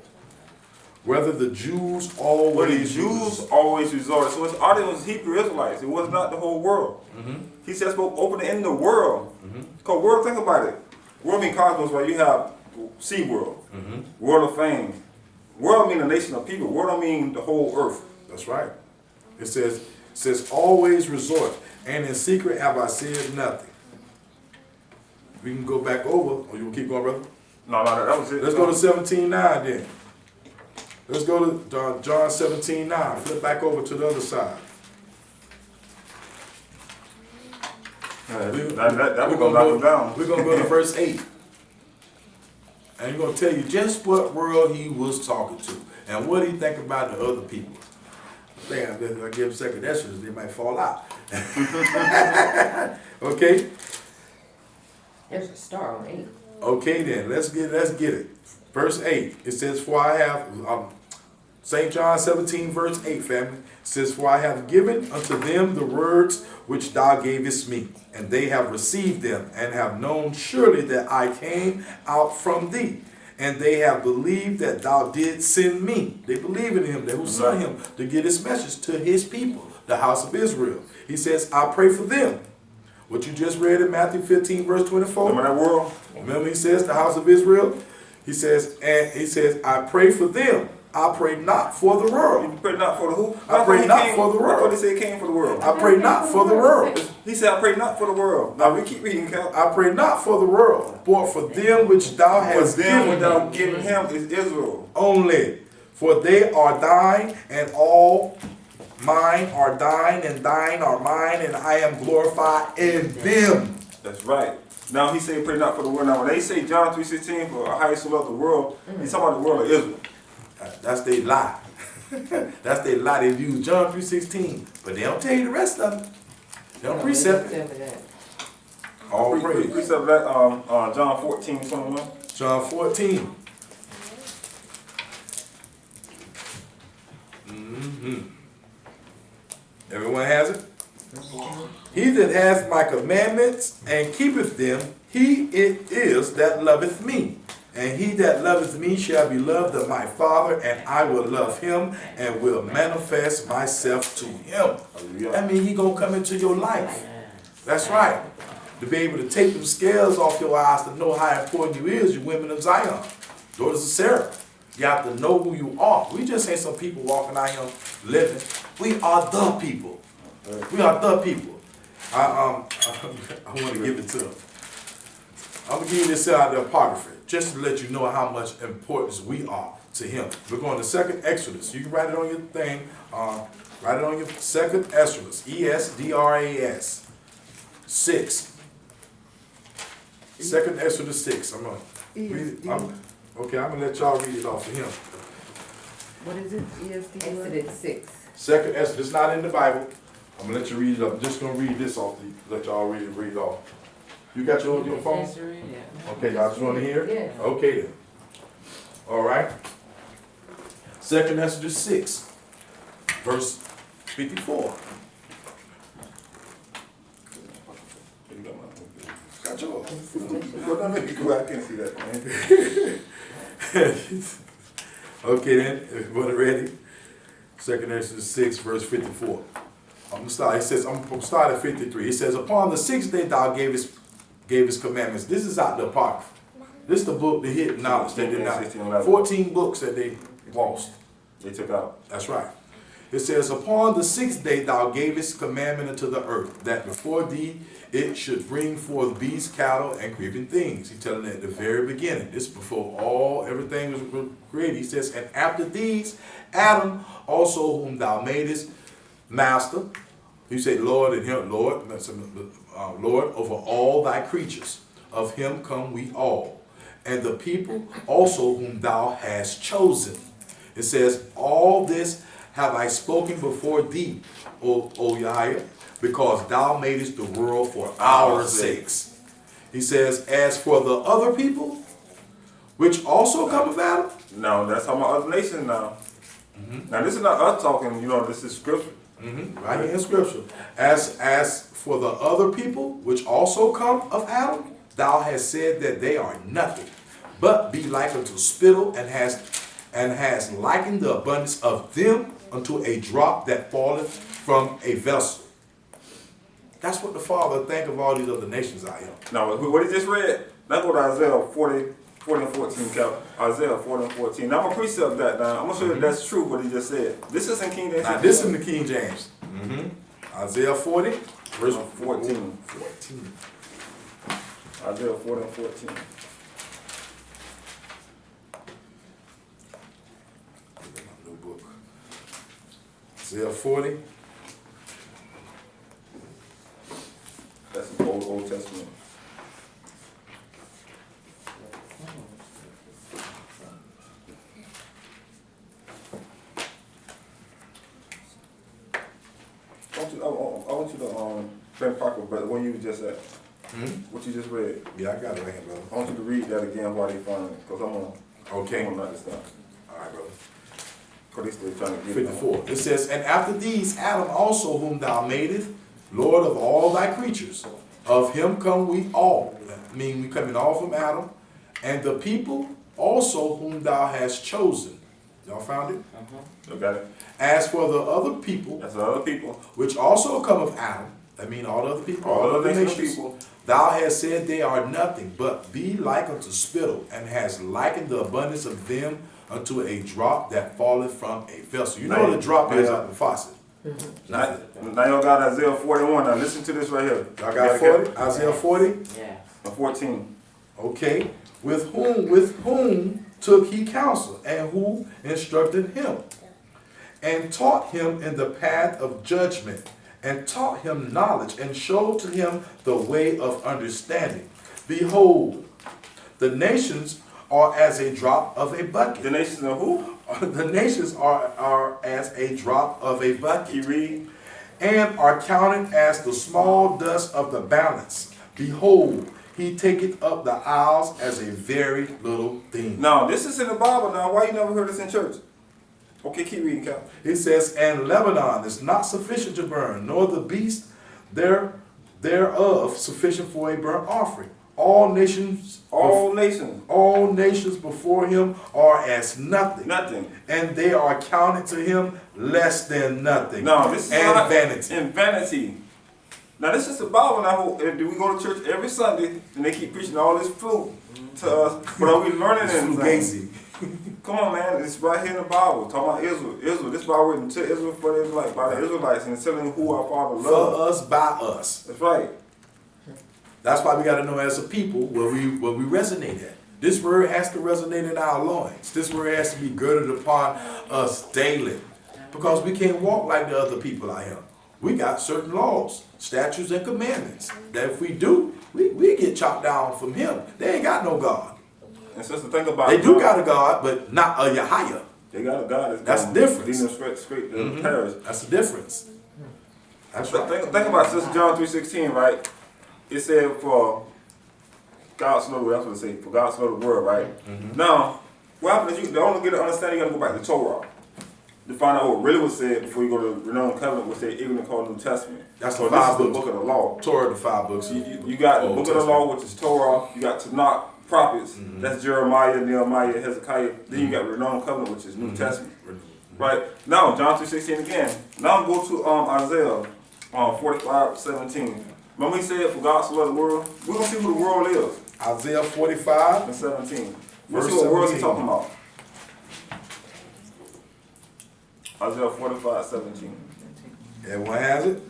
whether the Jews
Where the
always
Jews always resorted. So his audience was Hebrew Israelites. It was not the whole world. He said spoke open in the world. Because world, think about it. World mean cosmos, where you have sea world, world of fame. World mean a nation of people. World don't mean the whole earth.
That's right. It says always resort, and in secret have I said nothing. We can go back over, or you will keep going, brother?
No, that was it.
Let's go to 17:9 then. Let's go to John 17:9. Flip back over to the other side.
That we're going to knock him down.
We're going to go to verse 8. And he's going to tell you just what world he was talking to and what he think about the other people. I think I give him second essence, they might fall out. Okay?
There's a star on 8.
Okay then, let's get it. Verse 8, it says, for I have, St. John 17, verse 8, family, says, for I have given unto them the words which thou gavest me, and they have received them, and have known surely that I came out from thee, and they have believed that thou did send me. They believe in him, they who sent him to get his message to his people, the house of Israel. He says, I pray for them. What you just read in Matthew 15, verse 24.
Remember that world?
Remember he says, the house of Israel? He says, I pray for them. I pray not for the world.
You pray not for the who?
I pray not for the
I thought
world.
he said he came for the world.
I pray not for the world.
He said, I pray not for the world. Now we keep reading, Cal.
I pray not for the world, but for them which thou
For
hast
them
given
without
me
giving him is Israel.
only. For they are thine, and all mine are thine, and thine are mine, and I am glorified in them.
That's right. Now he said pray not for the world. Now when they say John 3:16 for highest love of the world, he's talking about the world of Israel.
That's their lie. That's their lie. They use John 3:16, but they don't tell you the rest of it. They don't precept it. All praise.
Precept that John 14:21.
John 14. Everyone has it? He that hath my commandments and keepeth them, he it is that loveth me. And he that loveth me shall be loved of my Father, and I will love him and will manifest myself to him. That means he gonna come into your life. That's right. To be able to take them scales off your eyes to know how important you is, you women of Zion, daughters of Sarah. You have to know who you are. We just ain't some people walking out here living. We are the people. We are the people. I want to give it to them. I'm going to give you this out of the Apocrypha, just to let you know how much importance we are to him. We're going to 2nd Exodus. You can write it on your thing. Write it on your 2nd Exodus. ESDRAS. 6. 2nd Exodus 6. I'm going to read it. Okay, I'm going to let y'all read it off of him.
What is it? ESD?
Exodus 6.
2nd Exodus. It's not in the Bible. I'm going to let you read it up. I'm just going to read this off. Let y'all read it off. You got your phone?
Yeah.
Okay, y'all just want to hear?
Yeah.
Okay then. All right. 2nd Exodus 6, verse 54. Got yours.
I can't see that, man.
Okay then, everybody ready? 2nd Exodus 6, verse 54. I'm gonna start. It says, I'm gonna start at 53. It says, upon the 6th day thou gave his commandments. This is out the Apocrypha. This is the book, the hidden knowledge that did not. 14 books that they lost.
They took out.
That's right. It says, upon the 6th day thou gavest commandment unto the earth, that before thee it should bring forth beasts, cattle, and creeping things. He's telling that at the very beginning. This is before everything was created. He says, and after these, Adam also whom thou madest master. He said, Lord, and him, Lord, Lord over all thy creatures. Of him come we all. And the people also whom thou hast chosen. It says, all this have I spoken before thee, O YAHAYAH, because thou madest the world for our sakes. He says, as for the other people, which also come of Adam.
No, that's how my other nations now. Now this is not us talking, this is scripture.
Right here in scripture. As for the other people, which also come of Adam, thou hast said that they are nothing, but be like unto spittle, and has likened the abundance of them unto a drop that falleth from a vessel. That's what the Father think of all these other nations out here.
Now, what he just read, let's go to Isaiah 40 and 14, Cap. Isaiah 40 and 14. Now, I'm going to precept that down. I'm going to show you that that's true, what he just said. This is in King James.
Now, this is in the King James. Isaiah 40, verse
14.
14.
Isaiah 40 and 14.
New book. Isaiah 40.
That's the Old Testament. I want you to Ben Parker, brother, where you just at? What you just read.
Yeah, I got it right here, brother.
I want you to read that again while they find it, because I'm
Okay.
gonna knock this down.
All right, brother.
Because they still trying to get it.
54. It says, and after these, Adam also whom thou madest, Lord of all thy creatures. Of him come we all. I mean, we coming all from Adam. And the people also whom thou hast chosen. Y'all found it?
You got it?
As for the other people,
That's the other people.
which also come of Adam, I mean all the other people,
All
all
the
other
nations
nations,
people.
thou hast said they are nothing, but be like unto spittle, and hast likened the abundance of them unto a drop that falleth from a vessel. You know what a drop is out of the faucet.
Now y'all got Isaiah 41. Now listen to this right here.
Y'all got 40? Isaiah 40?
Yeah.
14.
Okay. With whom took he counsel, and who instructed him, and taught him in the path of judgment, and taught him knowledge, and showed to him the way of understanding. Behold, the nations are as a drop of a bucket.
The nations of who?
The nations are as a drop of a bucket.
You read?
And are counted as the small dust of the balance. Behold, he taketh up the isles as a very little thing.
Now, this is in the Bible now. Why you never heard this in church? Okay, keep reading, Cal.
It says, and Lebanon is not sufficient to burn, nor the beast thereof sufficient for a burnt offering. All nations before him are as nothing.
Nothing.
And they are counted to him less than nothing.
No, this is
and
not
vanity.
And vanity. Now this is the Bible now. Do we go to church every Sunday and they keep preaching all this fruit to us? But are we learning anything?
Fugazi.
Come on, man. It's right here in the Bible. Talking about Israel. Israel. This Bible written to Israel for the Israelites, by the Israelites, and it's telling who our Father loves.
For us, by us.
That's right.
That's why we got to know as a people where we resonate at. This word has to resonate in our loins. This word has to be girded upon us daily. Because we can't walk like the other people out here. We got certain laws, statutes, and commandments that if we do, we get chopped down from him. They ain't got no God.
And sister, think about
They do got a God, but not a YAHAYAH.
They got a God
That's the difference.
Leading them straight to the parish.
That's the difference. That's right.
Think about Sister John 3:16, right? It said for God so loved, that's what it said, for God so loved the world, right? Now, what happens is to only get an understanding, you gotta go back to Torah to find out what really was said before you go to the Renewed Covenant, which they ignorant called New Testament.
That's
so
the five
this is the
books.
book of the law.
Torah, the 5 books.
You got the
Old
book of the law, which is Torah. You got Tanakh, prophets. That's Jeremiah, Nehemiah, Hezekiah. Then you got Renewed Covenant, which is New Testament. Right? Now, John 3:16 again. Now go to Isaiah 45:17. When we said, for God so loved the world, we're going to see who the world is.
Isaiah 45.
And 17. We'll
Verse
see what world
17.
he's talking about. Isaiah 45:17.
Everyone has it?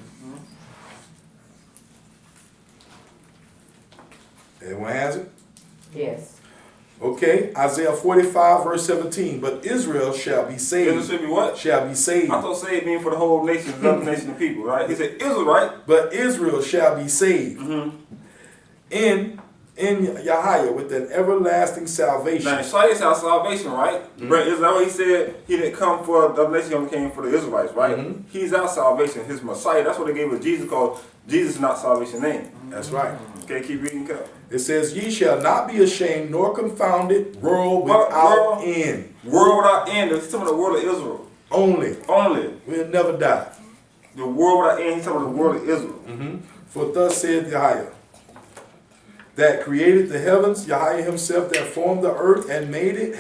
Everyone has it?
Yes.
Okay, Isaiah 45 verse 17. But Israel shall be saved.
Israel should be what?
Shall be saved.
I thought saved mean for the whole nation, the other nation of people, right? He said Israel, right?
But Israel shall be saved
Mm-hmm.
in YAHAYAH with an everlasting salvation.
Now, Yeshayah is our salvation, right? Is that what he said? He didn't come for the other nation, he only came for the Israelites, right?
Mhm.
He's our salvation, his Messiah. That's what they gave us Jesus, called Jesus is not salvation name.
That's right.
Okay, keep reading, Cal.
It says, ye shall not be ashamed nor confounded, world
What
without
world?
end.
World without end. He's talking about the world of Israel.
Only.
Only.
We'll never die.
The world without end, he's talking about the world of Israel.
For thus saith YAHAYAH, that created the heavens, YAHAYAH himself that formed the earth and made it,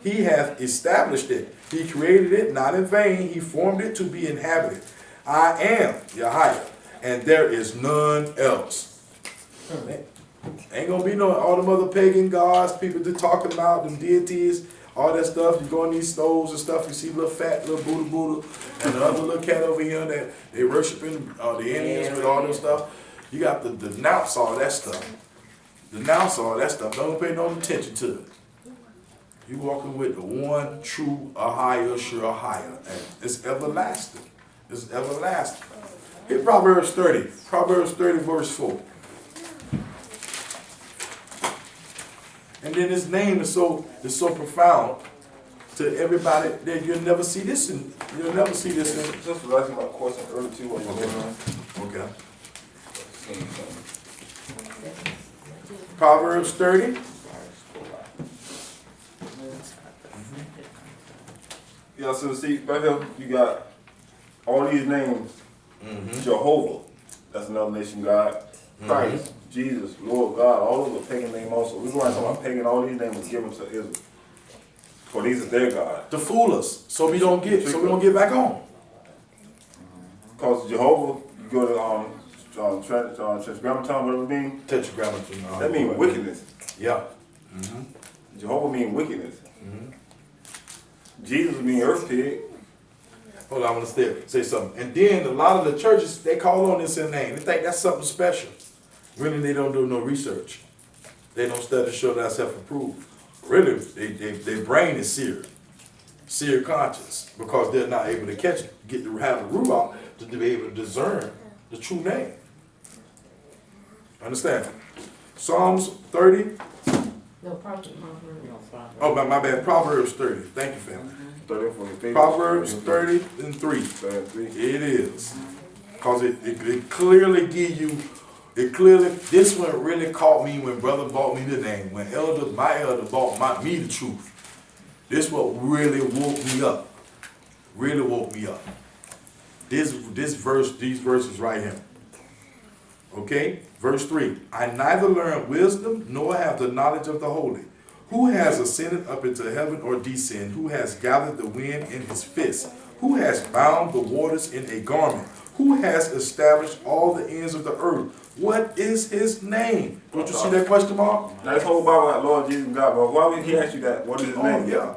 he hath established it. He created it not in vain, he formed it to be inhabited. I am YAHAYAH, and there is none else. Ain't gonna be no all them other pagan gods, people that talking about them deities, all that stuff. You go in these stores and stuff, you see little fat little Buddha, and the other little cat over here that they worshiping the Indians with all this stuff. You got to denounce all that stuff. Denounce all that stuff. Don't pay no attention to it. You walking with the one true AHAYAH, sure AHAYAH, and it's everlasting. It's everlasting. Hit Proverbs 30. Proverbs 30 verse 4. And then his name is so profound to everybody that you'll never see this in. You'll never see this in.
Just was asking my question earlier too while you're going on.
Okay. Proverbs 30.
Yeah, so see, right here, you got all these names. Jehovah, that's another nation God. Christ, Jesus, Lord God, all of the pagan name also. We're going to talk about pagan, all these names given to Israel. For these are their God.
To fool us, so we don't get back on.
Because Jehovah, you go to Tetragrammaton, whatever it means.
Tetragrammaton.
That means wickedness.
Yeah.
Jehovah means wickedness. Jesus means earth pig.
Hold on, I want to say something. And then a lot of the churches, they call on this in name. They think that's something special. Really, they don't do no research. They don't study to show that self-approved. Really, their brain is seared conscious, because they're not able to catch it, have the root out to be able to discern the true name. Understand? Psalms 30.
No problem.
Oh, my bad. Proverbs 30. Thank you, family.
30 for the
Proverbs 30 and 3.
33.
It is. Because it clearly give you, this one really caught me when brother bought me the name. When my elder bought me the truth. This what really woke me up. Really woke me up. These verses right here. Okay? Verse 3. I neither learned wisdom nor have the knowledge of the holy. Who has ascended up into heaven or descended? Who has gathered the wind in his fist? Who has bound the waters in a garment? Who has established all the ends of the earth? What is his name? Don't you see that question mark?
Now this whole Bible like Lord Jesus and God, but why would he ask you that? What is his name?
Yeah.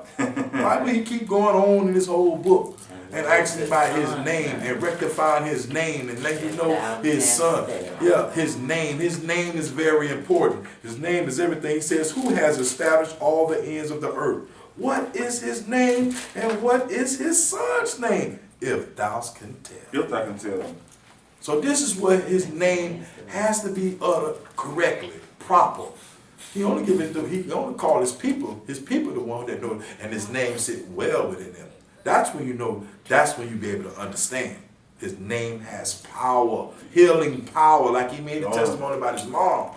Why would he keep going on in this whole book and asking about his name and rectifying his name and letting you know his son? Yeah, his name. His name is very important. His name is everything. He says, who has established all the ends of the earth? What is his name and what is his son's name? If thou can tell.
If I can tell him.
So this is what his name has to be uttered correctly, proper. He only call his people the one that know it, and his name sit well within them. That's when you know, that's when you be able to understand. His name has power, healing power, like he made a testimony about his mom.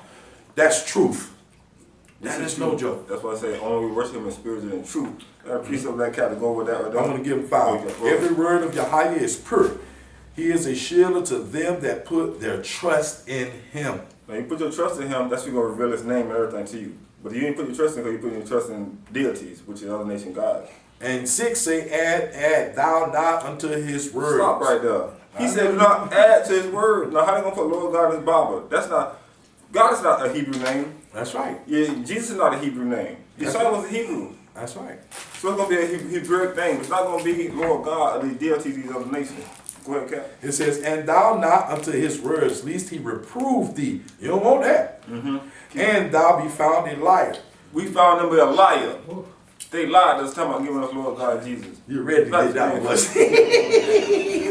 That's truth. That is no joke.
That's why I say only we worship him in spirit and in truth. I appreciate some of that cat to go with that right there.
I'm going to give him 5. Every word of YAHAYAH is pure. He is a shield to them that put their trust in him.
Now you put your trust in him, that's what's going to reveal his name and everything to you. But you ain't put your trust in him, you put your trust in deities, which is other nation gods.
And 6 say, add thou not unto his word.
Stop right there. He said do not add to his word. Now how they going to put Lord God in his Bible? God is not a Hebrew name.
That's right.
Yeah, Jesus is not a Hebrew name. Yeshayah was a Hebrew.
That's right.
So it's going to be a Hebrew thing. It's not going to be Lord God or the deity of these other nations. Go ahead, Cap.
It says, and thou not unto his words, lest he reprove thee. You don't want that. And thou be found a liar.
We found them with a liar. They lied us talking about giving us Lord God Jesus.
You ready to get that one?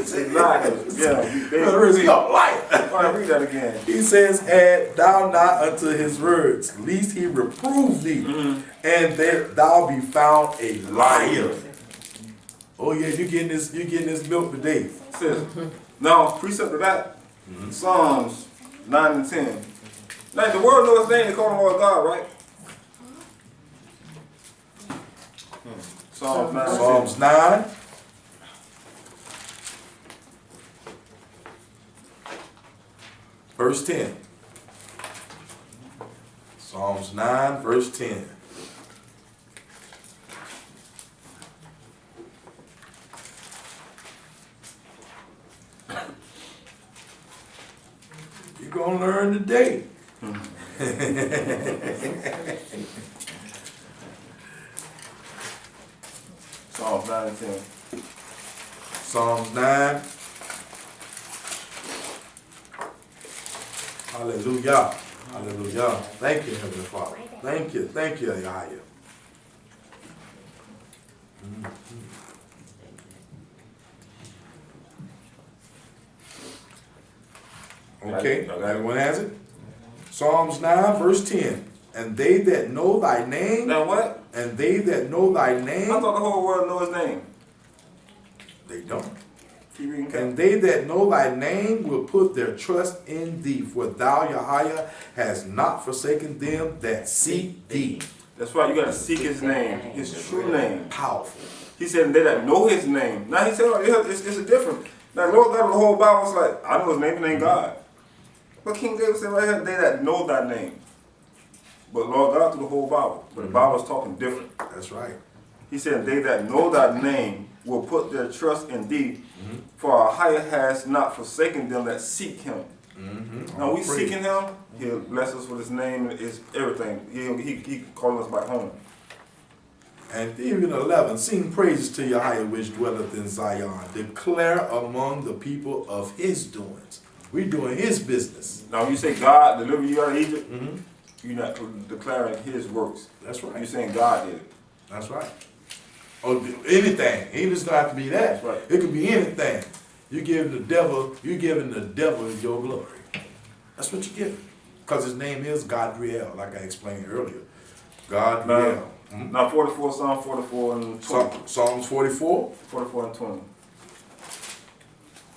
They lied us. Yeah. They
a liar.
All right, read that again.
He says, and thou not unto his words, lest he reprove thee, and that thou be found a liar. Oh yeah, you getting this milk today.
It says, now, precept of that, Psalms 9 and 10. Like the world knows his name, they call him Lord God, right? Psalms 9 and 10.
Psalms 9. Verse 10. Psalms 9, verse 10. You're going to learn today.
Psalms 9 and 10.
Psalms 9. Hallelujah. Hallelujah. Thank you, Heavenly Father. Thank you, AHAYAH. Okay, everyone has it? Psalms 9, verse 10. And they that know thy name.
Now what?
And they that know thy name.
I thought the whole world knows his name.
They don't.
Keep reading, Cap.
And they that know thy name will put their trust in thee, for thou, YASHAYAH, has not forsaken them that seek thee.
That's why you got to seek his name, his true name.
Powerful.
He said they that know his name. Now he said it's a different. Now Lord God of the whole Bible is like, I know his name, his name God. But King David said right here, they that know thy name. But Lord God through the whole Bible. But the Bible is talking different.
That's right.
He said, they that know thy name will put their trust in thee. For our higher has not forsaken them that seek him. Now we seeking him, he'll bless us with his name and his everything. He calling us back home.
And even 11, sing praises to YAHAYAH which dwelleth in Zion. Declare among the people of his doings. We're doing his business.
Now when you say God delivered you out of Egypt, you're not declaring his works.
That's right.
You're saying God did it.
That's right. Or anything. It doesn't have to be that.
That's right.
It could be anything. You're giving the devil your glory. That's what you're giving. Because his name is Godriel, like I explained earlier. Godriel.
Now 44, Psalm 44 and 20.
Psalms 44.
44 and 20.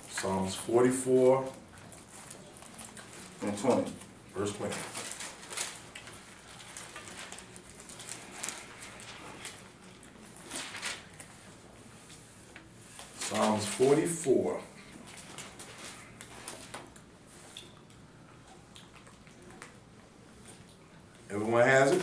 Psalms 44,
And 20.
verse 20. Psalms 44. Everyone has it?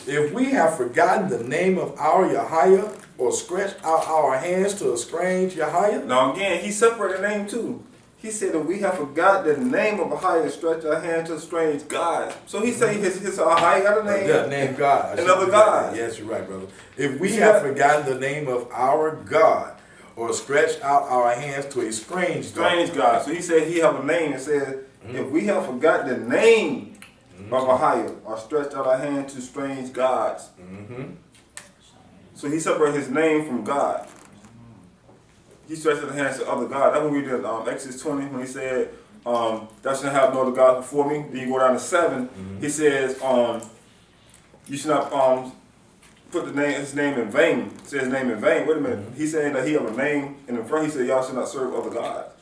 If we have forgotten the name of our YAHAYAH, or stretched out our hands to a strange YAHAYAH.
Now again, he separated the name too. He said that we have forgot the name of AHAYAH, stretch our hand to strange gods. So he said his AHAYAH got a name.
Yeah, name God.
Another God.
Yes, you're right, brother. If we have forgotten the name of our God, or stretched out our hands to a strange
God. So he said he have a name and said, if we have forgot the name of AHAYAH, or stretched out our hand to strange gods. So he separated his name from God. He stretched out his hands to other gods. That's what we did Exodus 20 when he said, thou shalt have no other God before me. Then you go down to 7. He says, you should not put his name in vain. Say his name in vain. Wait a minute. He's saying that he have a name, and in front he said, y'all should not serve other gods.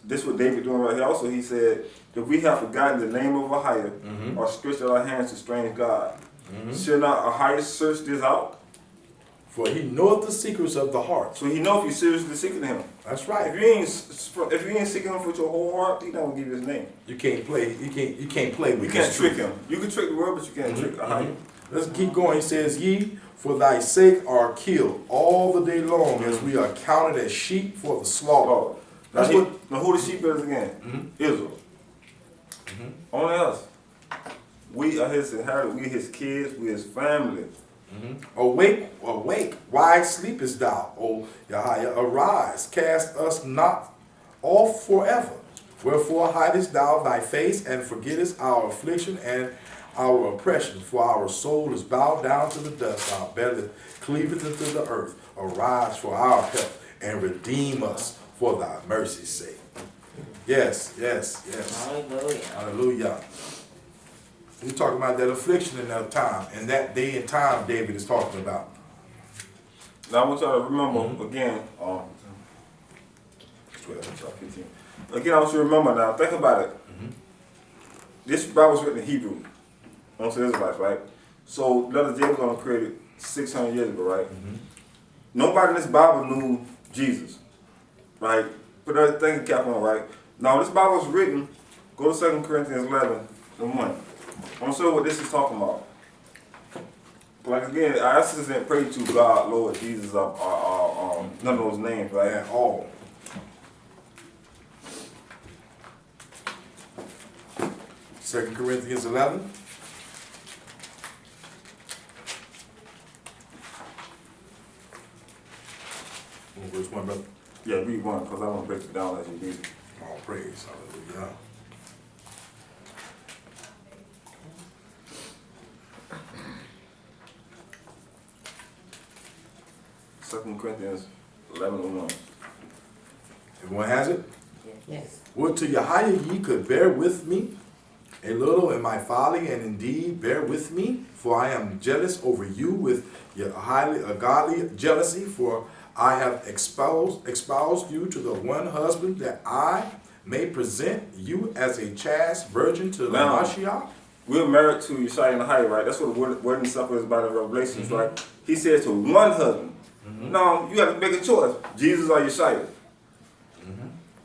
This is what David doing right here. Also, he said, if we have forgotten the name of AHAYAH, or stretched out our hands to strange God, should not AHAYAH search this out?
For he knoweth the secrets of the heart.
So he know if you seriously seeking him.
That's right.
If you ain't seeking him with your whole heart, he not gonna give you his name.
You can't play. You can't play with.
You can't trick him. You can trick the world, but you can't trick AHAYAH.
Let's keep going. He says, ye for thy sake are killed all the day long, as we are counted as sheep for the slaughter.
Now who the sheep is again? Israel. Only us. We are his inheritance. We his kids. We his family.
Awake, awake, why sleepest thou, O Yahayah? Arise, cast us not off forever. Wherefore hidest thou thy face, and forgettest our affliction and our oppression? For our soul is bowed down to the dust, our belly cleaveth into the earth. Arise for our help, and redeem us for thy mercy's sake. Yes, yes, yes.
Hallelujah.
Hallelujah. We're talking about that affliction in that time, and that day and time David is talking about.
Now I want y'all to remember again. 12, 15. Again, I want you to remember now. Think about it. This Bible was written in Hebrew. Amongst the Israelites, right? So letter J was only created 600 years ago, right? Nobody in this Bible knew Jesus, right? Put that thinking cap on, right? Now this Bible was written. Go to 2 Corinthians 11 and 1. I'm gonna show you what this is talking about. Like again, our essence didn't pray to God, Lord Jesus, none of those names, right?
At all. Second Corinthians 11. Verse 1, brother.
Yeah, read one, because I want to break it down as you read it.
All praise. Hallelujah.
Second Corinthians 11 and 1.
Everyone has it?
Yes.
Would to Yahayah ye could bear with me a little in my folly, and indeed bear with me, for I am jealous over you with your highly godly jealousy, for I have espoused you to the one husband, that I may present you as a chaste virgin to the
Now,
Mashiach.
We're married to Yeshaya and AHAYAH, right? That's what the word and stuff is about in Revelations, right? He says to one husband. Now, you got to make a choice. Jesus or Yeshaya.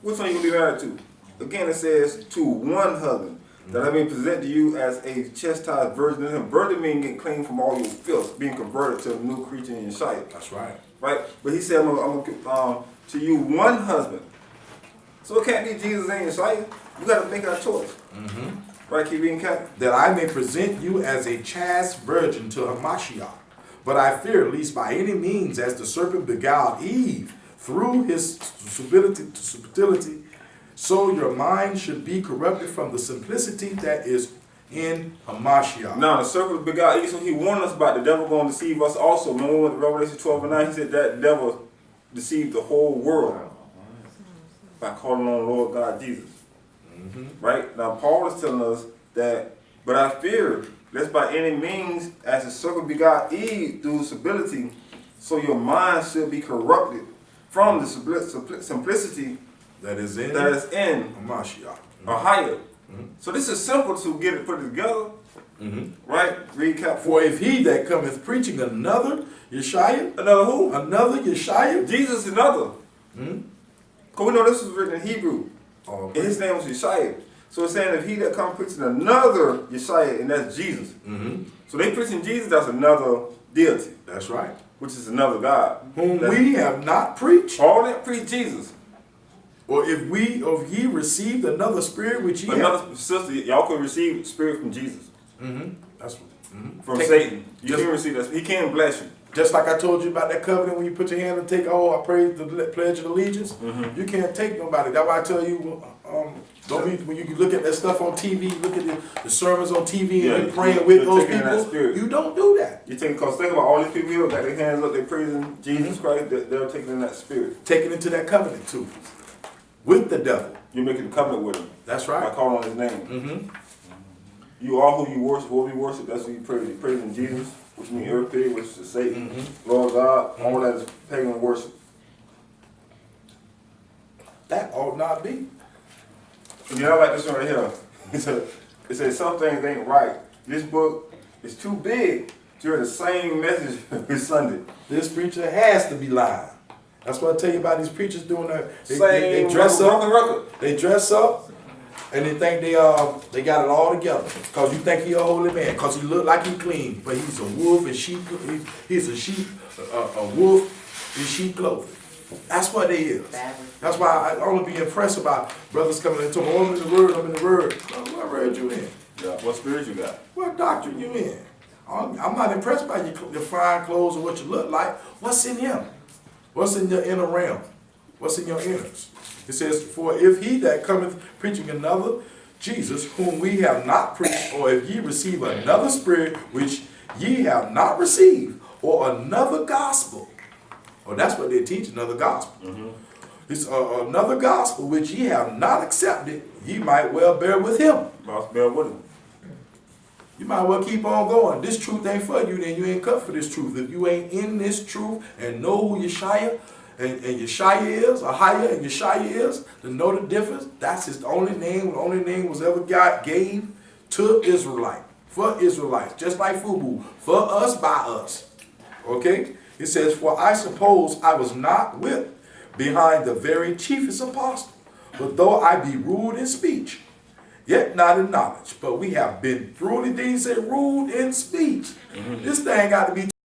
Which one you going to be married to? Again, it says to one husband, that I may present to you as a chastised virgin. And virgin means getting clean from all your filth, being converted to a new creature in Yeshaya.
That's right.
Right? But he said, I'm going to you one husband. So it can't be Jesus and Yeshaya. You got to make our choice. Right, keep reading, Captain.
That I may present you as a chaste virgin to Hamashiach. But I fear, lest by any means, as the serpent beguiled Eve through his subtlety, so your mind should be corrupted from the simplicity that is in Hamashiach.
Now, the serpent beguiled Eve, so he warned us about the devil going to deceive us also. Remember when we went to Revelation 12 and 9, he said that devil deceived the whole world by calling on Lord God Jesus. Right? Now, Paul is telling us that, but I fear, lest by any means, as the serpent begot Eve through stability, so your mind should be corrupted from the simplicity
That is in
Hamashiach, AHAYAH. So this is simple to get it put together. Right? Recap.
For if he that cometh preaching another Yeshaya,
Another who?
another Yeshaya,
Jesus another. Because we know this was written in Hebrew.
oh,
And his name was Yeshaya. So it's saying if he that come preaching another Yeshaya, and that's Jesus. So they preaching Jesus, that's another deity,
that's right.
which is another God.
Whom we have not preached,
Paul didn't preach Jesus.
or if ye received another spirit which ye have.
Another sister, y'all could receive spirit from Jesus.
That's
From
Take-
Satan. You
just-
can receive that. He can't bless you.
just like I told you about that covenant when you put your hand and take, I praise the pledge of allegiance. You can't take nobody. That's why I tell you, don't be, when you look at that stuff on TV, look at the sermons on TV,
Yeah,
and you're praying
you're
with those
taking that
people.
spirit.
You don't do that.
You take, because think about all these people here got their hands up, they're praising Jesus Christ, they're taking in that spirit.
Taking into that covenant too, with the devil.
You're making a covenant with him.
That's
By
right.
calling on his name. You are who you worship, what we worship, that's who you praise. You're praising Jesus, which means everything, which is Satan, Lord God, all that is pagan worship.
That ought not be.
And you know, I like this one right here. It says some things ain't right. This book is too big to hear the same message every Sunday.
This preacher has to be lying. That's what I tell you about these preachers doing that. They
Same
dress up.
record.
They dress up, and they think they got it all together. Cause you think he a holy man. Cause he look like he clean, but he's a wolf in sheep. He's a sheep, a wolf in sheep clothing. That's what they is. That's why I only be impressed about brothers coming and telling me, oh, I'm in the word, I'm in the word. No, what word you in?
Yeah. What spirit you got?
What doctrine you in? I'm not impressed by your fine clothes or what you look like. What's in him? What's in your inner realm? What's in your innards? It says, for if he that cometh preaching another Jesus, whom we have not preached, or if ye receive another spirit which ye have not received, or another gospel, or that's what they teach, another gospel. It's another gospel which ye have not accepted, ye might well bear with him.
Must bear with him.
You might well keep on going. This truth ain't for you, then you ain't cut for this truth. If you ain't in this truth and know who YASHAYAH and YASHAYAH is, AHAYAH and YASHAYAH is, to know the difference, that's his only name. The only name was ever God gave to Israelite, for Israelites, just like FUBU, for us, by us. Okay? It says, for I suppose I was not with behind the very chiefest apostle, but though I be rude in speech, yet not in knowledge. But we have been truly, these say, rude in speech. This thing got to be